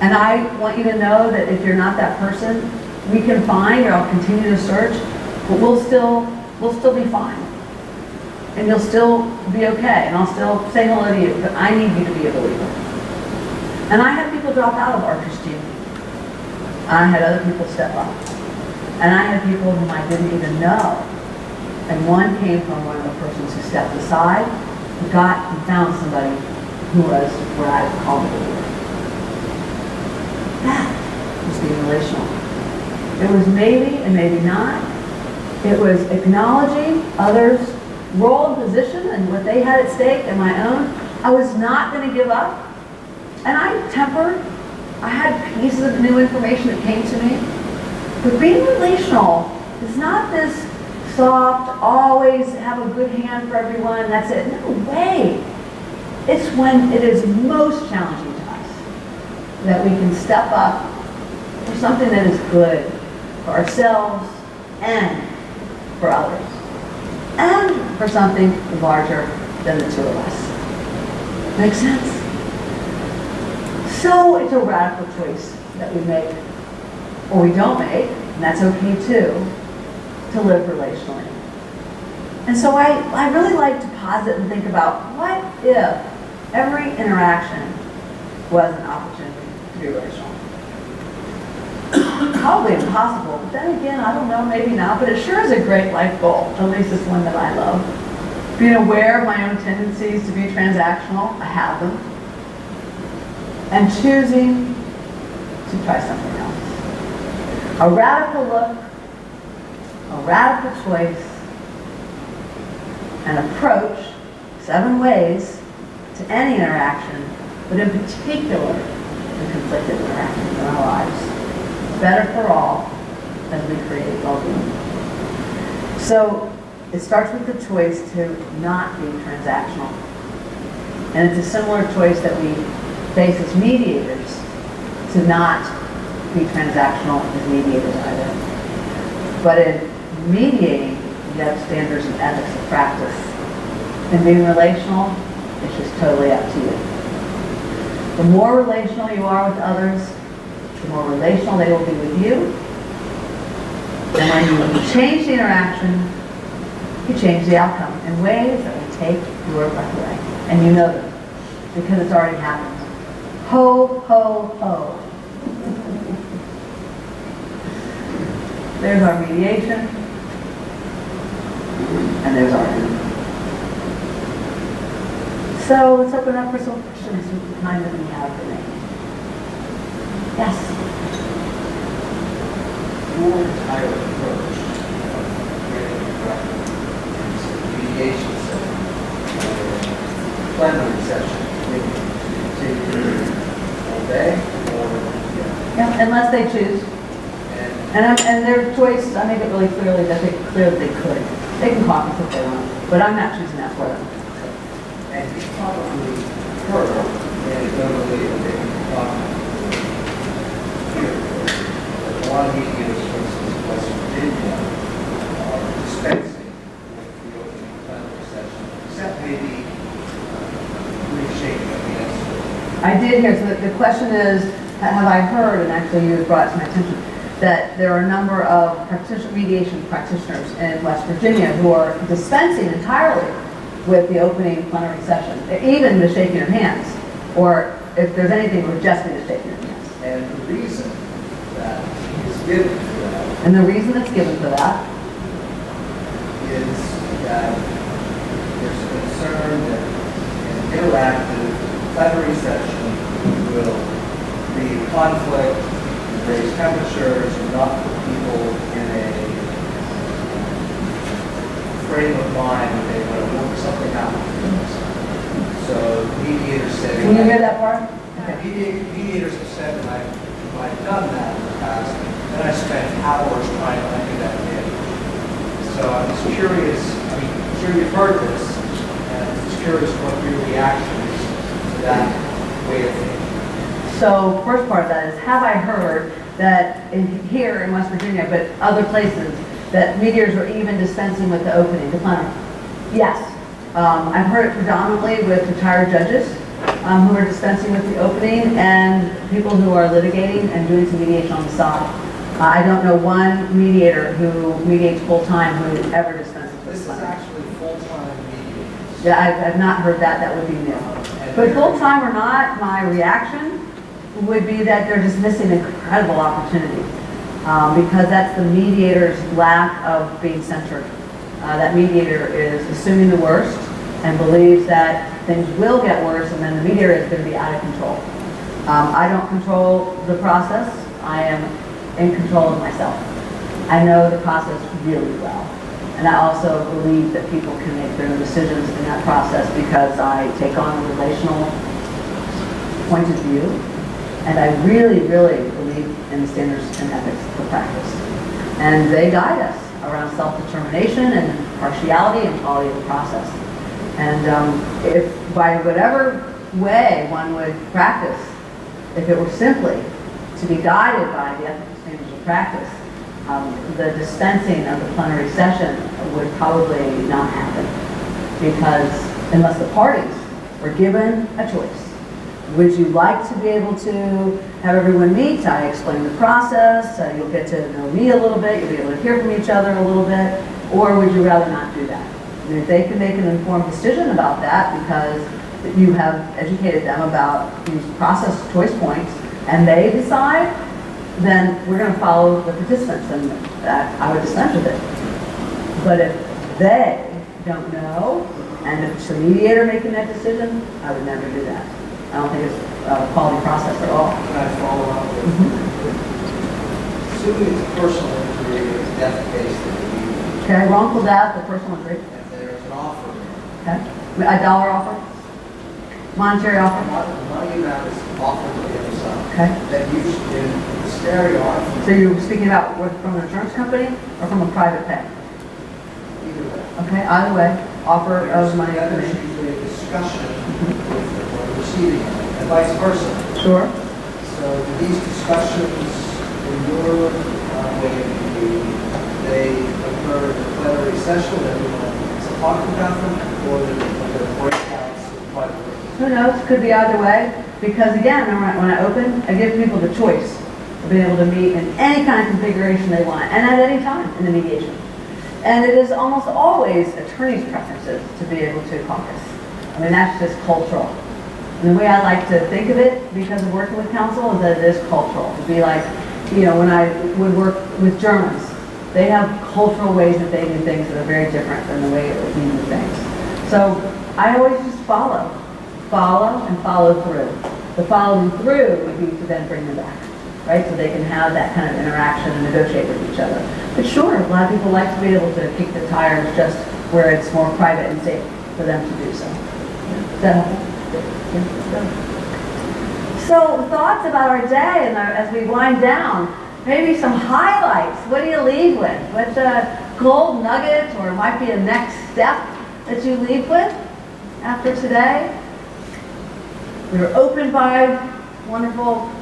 And I want you to know that if you're not that person, we can find, or I'll continue to search, but we'll still be fine. And you'll still be okay, and I'll still say hello to you, but I need you to be a believer. And I had people drop out of our Christianity. I had other people step up. And I had people whom I didn't even know. And one came from one of the persons who stepped aside, who got and found somebody who was what I would call a believer. That was being relational. It was maybe and maybe not. It was acknowledging others' role and position and what they had at stake and my own. I was not going to give up. And I tempered. I had pieces of new information that came to me. But being relational is not this soft, always have a good hand for everyone, that's it. No way. It's when it is most challenging to us that we can step up for something that is good for ourselves and for others. And for something larger than the two of us. Make sense? So it's a radical choice that we make, or we don't make, and that's okay too, to live relationally. And so I really like to pause it and think about, what if every interaction was an opportunity to be relational? Probably impossible, but then again, I don't know, maybe not, but it sure is a great life goal. At least it's one that I love. Being aware of my own tendencies to be transactional, I have them, and choosing to try something else. A radical look, a radical choice, an approach, 7 ways to any interaction, but in particular, the conflicted interactions in our lives. Better for all as we create well-being. So it starts with the choice to not be transactional. And it's a similar choice that we face as mediators, to not be transactional as mediators either. But in mediating, you have standards and ethics of practice. In being relational, it's just totally up to you. The more relational you are with others, the more relational they will be with you. And when you change the interaction, you change the outcome in ways that will take your breath away. And you know them, because it's already happened. Ho, ho, ho. There's our mediation, and there's our argument. So let's open up for some questions with the time that we have today. Yes?
Your entire approach of mediation session, plenary session, to obey or
Yeah, unless they choose. And their choice, I make it really clearly that they could. They can caucus if they want, but I'm not choosing that for them.
and you probably heard anecdotally here that a lot of mediators, for instance, in West Virginia, are dispensing with the opening plenary session, except maybe reshaping of the answer.
I did hear, so the question is, have I heard, and actually you brought it to my attention, that there are a number of mediation practitioners in West Virginia who are dispensing entirely with the opening plenary session, even the shaking of hands, or if there's anything, it would just be the shaking of hands.
And the reason that is given for that
And the reason that's given for that
is that there's concern that an interactive plenary session will be conflict, raise temperatures, and not put people in a frame of mind that they want to work something out. So mediators say...
Can you hear that part?
Mediators have said, and I've done that in the past, then I spent hours trying to do that again. So I'm just curious, I mean, I'm sure you've heard this, and I'm just curious what your reaction is to that way of thinking.
So first part of that is, have I heard that here in West Virginia, but other places, that mediators are even dispensing with the opening, the plenary? Yes. I've heard it predominantly with retired judges who are dispensing with the opening, and people who are litigating and doing some mediation on the side. I don't know one mediator who mediates full-time who ever dispenses with
This
the
is
plenary.
actually full-time meeting.
Yeah, I've not heard that. That would be new. But full-time or not, my reaction would be that they're just missing an incredible opportunity, because that's the mediator's lack of being centered. That mediator is assuming the worst and believes that things will get worse, and then the mediator is going to be out of control. I don't control the process. I am in control of myself. I know the process really well. And I also believe that people can make their own decisions in that process, because I take on a relational point of view. And I really, really believe in the standards and ethics of practice. And they guide us around self-determination and partiality and quality of the process. And if by whatever way one would practice, if it were simply to be guided by the ethical standards of practice, the dispensing of the plenary session would probably not happen. Because unless the parties were given a choice, would you like to be able to have everyone meet? I explain the process, you'll get to know me a little bit, you'll be able to hear from each other a little bit, or would you rather not do that? And if they can make an informed decision about that because you have educated them about these process choice points and they decide, then we're going to follow the participants, and I would dispense with it. But if they don't know, and if it's the mediator making that decision, I would never do that. I don't think it's a quality process at all.
Can I follow up with? Assuming it's a personal injury, it's death-based in the union,
Okay, wrongful death or personal injury.
and there's an offer there.
Okay, a dollar offer, monetary offer.
The money amount is offered to the other side.
Okay.
That usually, in the stereo,
So you're speaking about from an insurance company or from a private pay?
either way.
Okay, either way, offer of money.
There's usually a discussion with the one receiving it, and vice versa.
Sure.
So do these discussions, in your way of view, they occur in the plenary session, everyone is talking about them, or are there breakouts in private rooms?
Who knows? Could be either way. Because again, when I open, I give people the choice of being able to meet in any kind of configuration they want, and at any time in the mediation. And it is almost always attorneys' preferences to be able to caucus. I mean, that's just cultural. And the way I like to think of it, because of working with counsel, is that it is cultural. It'd be like, when I would work with Germans, they have cultural ways that they do things that are very different than the way we do things. So I always just follow and follow through. The following through would be to then bring them back, right? So they can have that kind of interaction and negotiate with each other. But sure, a lot of people like to be able to kick the tires just where it's more private and safe for them to do so. Is that helpful? So thoughts about our day and as we wind down, maybe some highlights. What do you leave with? What's a gold nugget, or might be a next step that you leave with after today? We were opened by wonderful,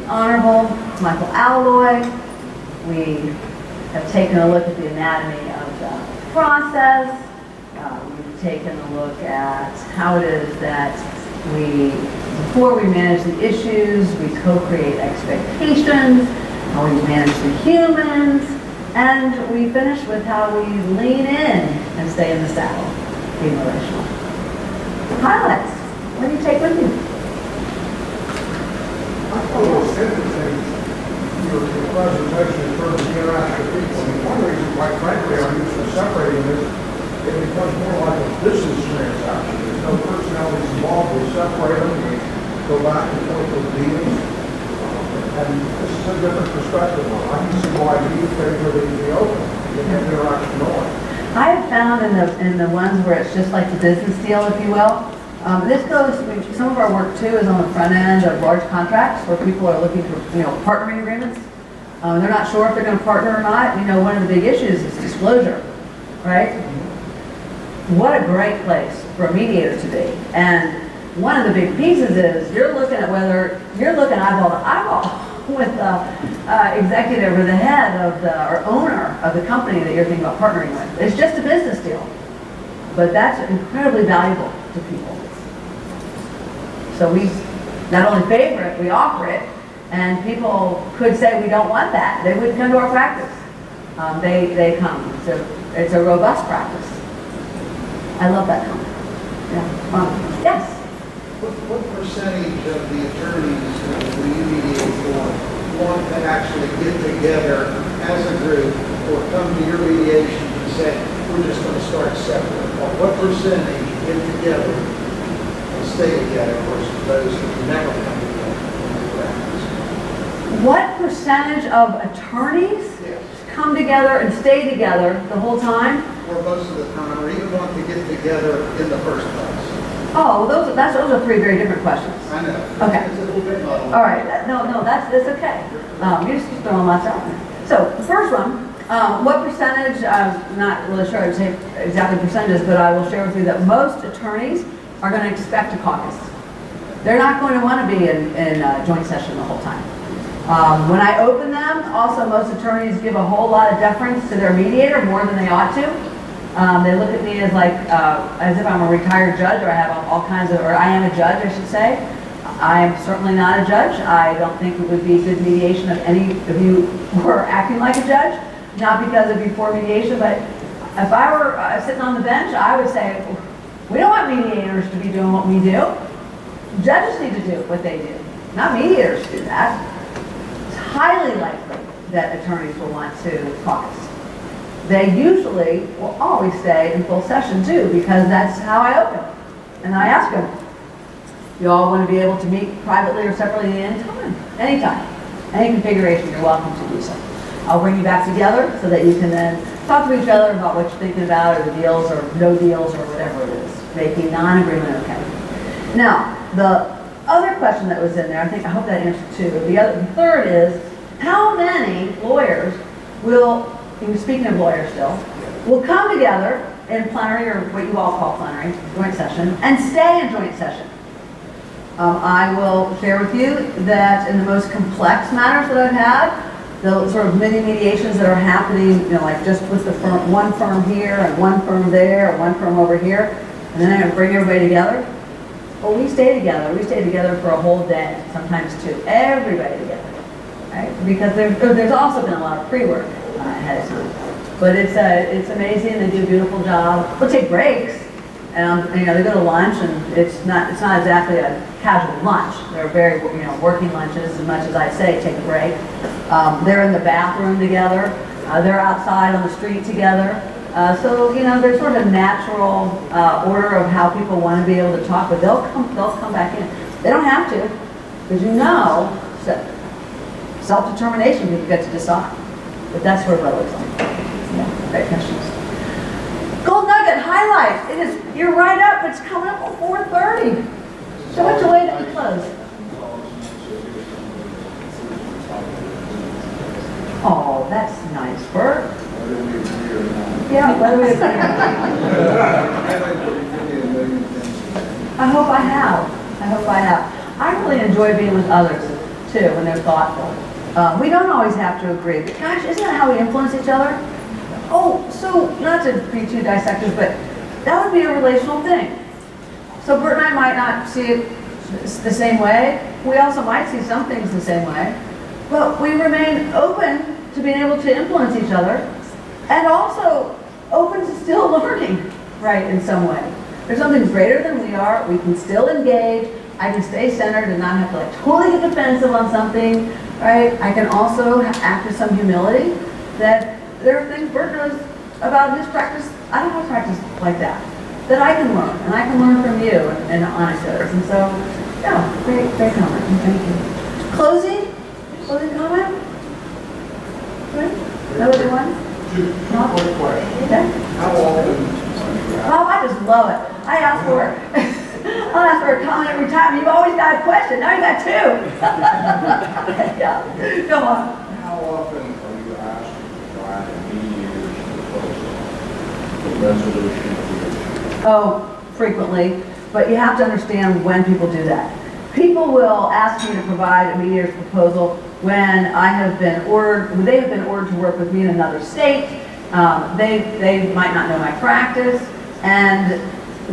honorable Michael Alloy. We have taken a look at the anatomy of the process. We've taken a look at how it is that before we manage the issues, we co-create expectations, how we manage the humans, and we finish with how we lean in and stay in the saddle, being relational. Highlights. What do you take with you?
I thought it was interesting, your presentation in terms of interaction with people. I mean, one reason, quite frankly, I'm used to separating this, it becomes more like a business transaction. There's no personalities involved. We separate them, we go back and forth with meetings. And this is a different perspective on it. I can see why you favor the open, you get interaction going.
I have found in the ones where it's just like the business deal, if you will. This goes, some of our work too is on the front end of large contracts where people are looking for, partnering agreements. They're not sure if they're going to partner or not. One of the big issues is disclosure. right? What a great place for a mediator to be. And one of the big pieces is you're looking eyeball to eyeball with the executive or the head of or owner of the company that you're thinking about partnering with. It's just a business deal, but that's incredibly valuable to people. So we not only favor it, we offer it, and people could say we don't want that. They wouldn't come to our practice. They come. It's a robust practice. I love that company. Yeah. Yes.
What percentage of the attorneys who you mediate for want to actually get together as a group or come to your mediation and say, we're just going to start separate? Or what percentage get together and stay together versus those who never come together in your practice?
What percentage of attorneys
Yes.
come together and stay together the whole time?
Or most of the time, or even want to get together in the first place?
Oh, those are three very different questions.
I know.
Okay.
It's a little bit muddled.
All right, that's okay. You're just throwing lots out there. So the first one, what percentage, I'm not really sure I'd say exactly percentages, but I will share with you that most attorneys are going to expect a caucus. They're not going to want to be in joint session the whole time. When I open them, also most attorneys give a whole lot of deference to their mediator, more than they ought to. They look at me as as if I'm a retired judge, or I have all kinds of, or I am a judge, I should say. I am certainly not a judge. I don't think it would be good mediation if any of you were acting like a judge. Not because it'd be poor mediation, but if I were sitting on the bench, I would say, we don't want mediators to be doing what we do. Judges need to do what they do, not mediators do that. It's highly likely that attorneys will want to caucus. They usually will always stay in full session too, because that's how I open. And I ask them, you all want to be able to meet privately or separately at any time, anytime, any configuration, you're welcome to do so. I'll bring you back together so that you can then talk to each other about what you're thinking about, or the deals or no deals or whatever it is, making non-agreement okay. Now, the other question that was in there, I hope that answered two. The third is, how many lawyers will, speaking of lawyers still, will come together in plenary, or what you all call plenary, joint session, and stay in joint session? I will share with you that in the most complex matters that I've had, the sort of mini mediations that are happening, like just with the firm, one firm here and one firm there, or one firm over here, and then I bring everybody together. Well, we stay together. We stay together for a whole day, sometimes two. Everybody together, right? Because there's also been a lot of pre-work ahead of time. But it's amazing. They do a beautiful job. We'll take breaks. They go to lunch, and it's not exactly a casual lunch. They're very working lunches, as much as I say take a break. They're in the bathroom together. They're outside on the street together. So there's sort of a natural order of how people want to be able to talk, but they'll come back in. They don't have to, because self-determination people get to decide. But that's sort of what it looks like. Yeah, great questions. Gold nugget highlight. You're right up. It's coming up at 4:30. So much away that we close. Oh, that's nice, Bert. Yeah, whether we agree or not. I hope I have. I really enjoy being with others, too, when they're thoughtful. We don't always have to agree, but gosh, isn't that how we influence each other? Oh, so not to be too dissective, but that would be a relational thing. So Bert and I might not see it the same way. We also might see some things the same way. But we remain open to being able to influence each other, and also open to still learning, right, in some way. There's something greater than we are. We can still engage. I can stay centered and not have to totally get defensive on something, right? I can also act with some humility that there are things Bert knows about his practice. I don't have practice like that I can learn, and I can learn from you and anecdotes. And so, yeah, great comment. Thank you. Closing comment? Right? That was the one?
Two quick questions.
Okay.
How often do you ask?
Oh, I just love it. I ask for it. I'll ask for a comment every time. You've always got a question. Now you got two. Yeah. Go on.
How often are you asked to provide a mediator's proposal?
resolution of the issue?
Oh, frequently, but you have to understand when people do that. People will ask me to provide a mediator's proposal when I have been ordered, when they have been ordered to work with me in another state. They might not know my practice, and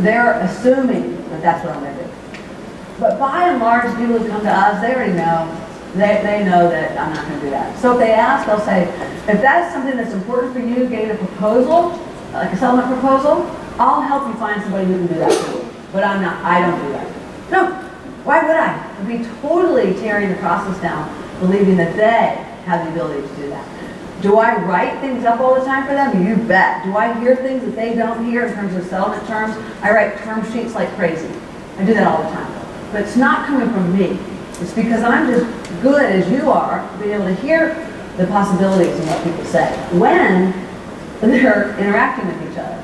they're assuming that that's what I'm going to do. But by and large, people who come to us, they already know. They know that I'm not going to do that. So if they ask, I'll say, if that's something that's important for you, getting a proposal, like a settlement proposal, I'll help you find somebody who can do that for you. But I don't do that. No, why would I? I'd be totally tearing the process down, believing that they have the ability to do that. Do I write things up all the time for them? You bet. Do I hear things that they don't hear in terms of settlement terms? I write term sheets like crazy. I do that all the time. But it's not coming from me. It's because I'm just good as you are, being able to hear the possibilities and what people say when they're interacting with each other.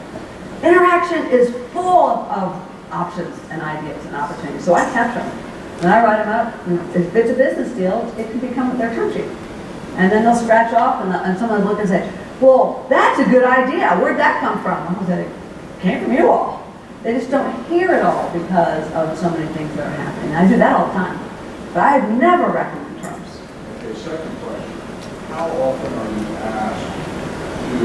Interaction is full of options and ideas and opportunities. So I capture them. And I write them up. If it's a business deal, it can become their term sheet. And then they'll scratch off and someone will look and say, well, that's a good idea. Where'd that come from? I said, it came from you all. They just don't hear it all because of so many things that are happening. I do that all the time. But I've never recommended terms.
Okay, second question. How often are you asked to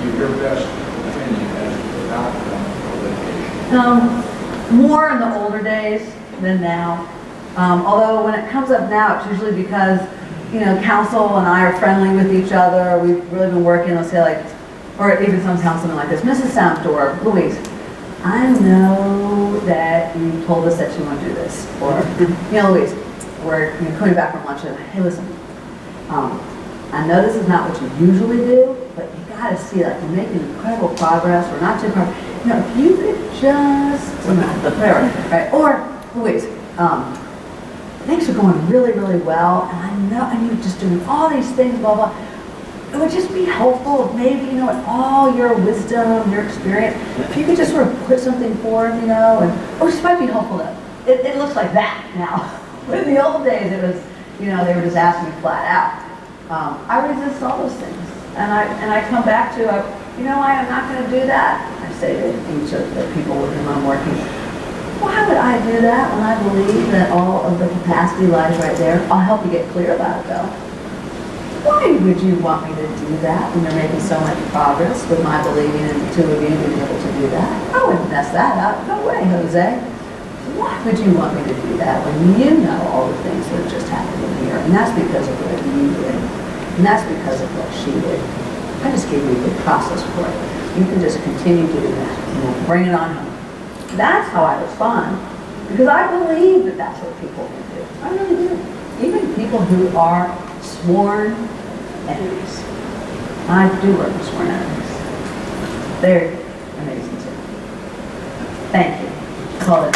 give your best opinion as to the outcome of litigation?
More in the older days than now. Although when it comes up now, it's usually because, counsel and I are friendly with each other. We've really been working, let's say like, or even sometimes something like this, Mrs. Samsdorf, Louise, I know that you told us that you want to do this. Or, Louise, we're coming back from lunch and, hey, listen, I know this is not what you usually do, but you got to see, like, we're making incredible progress. We're not too far. If you could just, whatever, right? Or, Louise, things are going really, really well, and I know, and you're just doing all these things, blah, blah. It would just be helpful if maybe, in all your wisdom, your experience, if you could just sort of put something forward, and just might be helpful though. It looks like that now. But in the old days, it was, they were just asking me flat out. I resist all those things. And I come back to, I am not going to do that. I say to each of the people with whom I'm working, why would I do that when I believe that all of the capacity lies right there? I'll help you get clear about it though. Why would you want me to do that when you're making so much progress with my believing in the two of you being able to do that? I wouldn't mess that up. No way, Jose. Why would you want me to do that when you know all the things that just happened in here? And that's because of what you did. And that's because of what she did. I just gave you a good process for it. You can just continue doing that. Bring it on home. That's how I respond. Because I believe that that's what people can do. I really do. Even people who are sworn enemies. I do work with sworn enemies. They're amazing too. Thank you. Call it.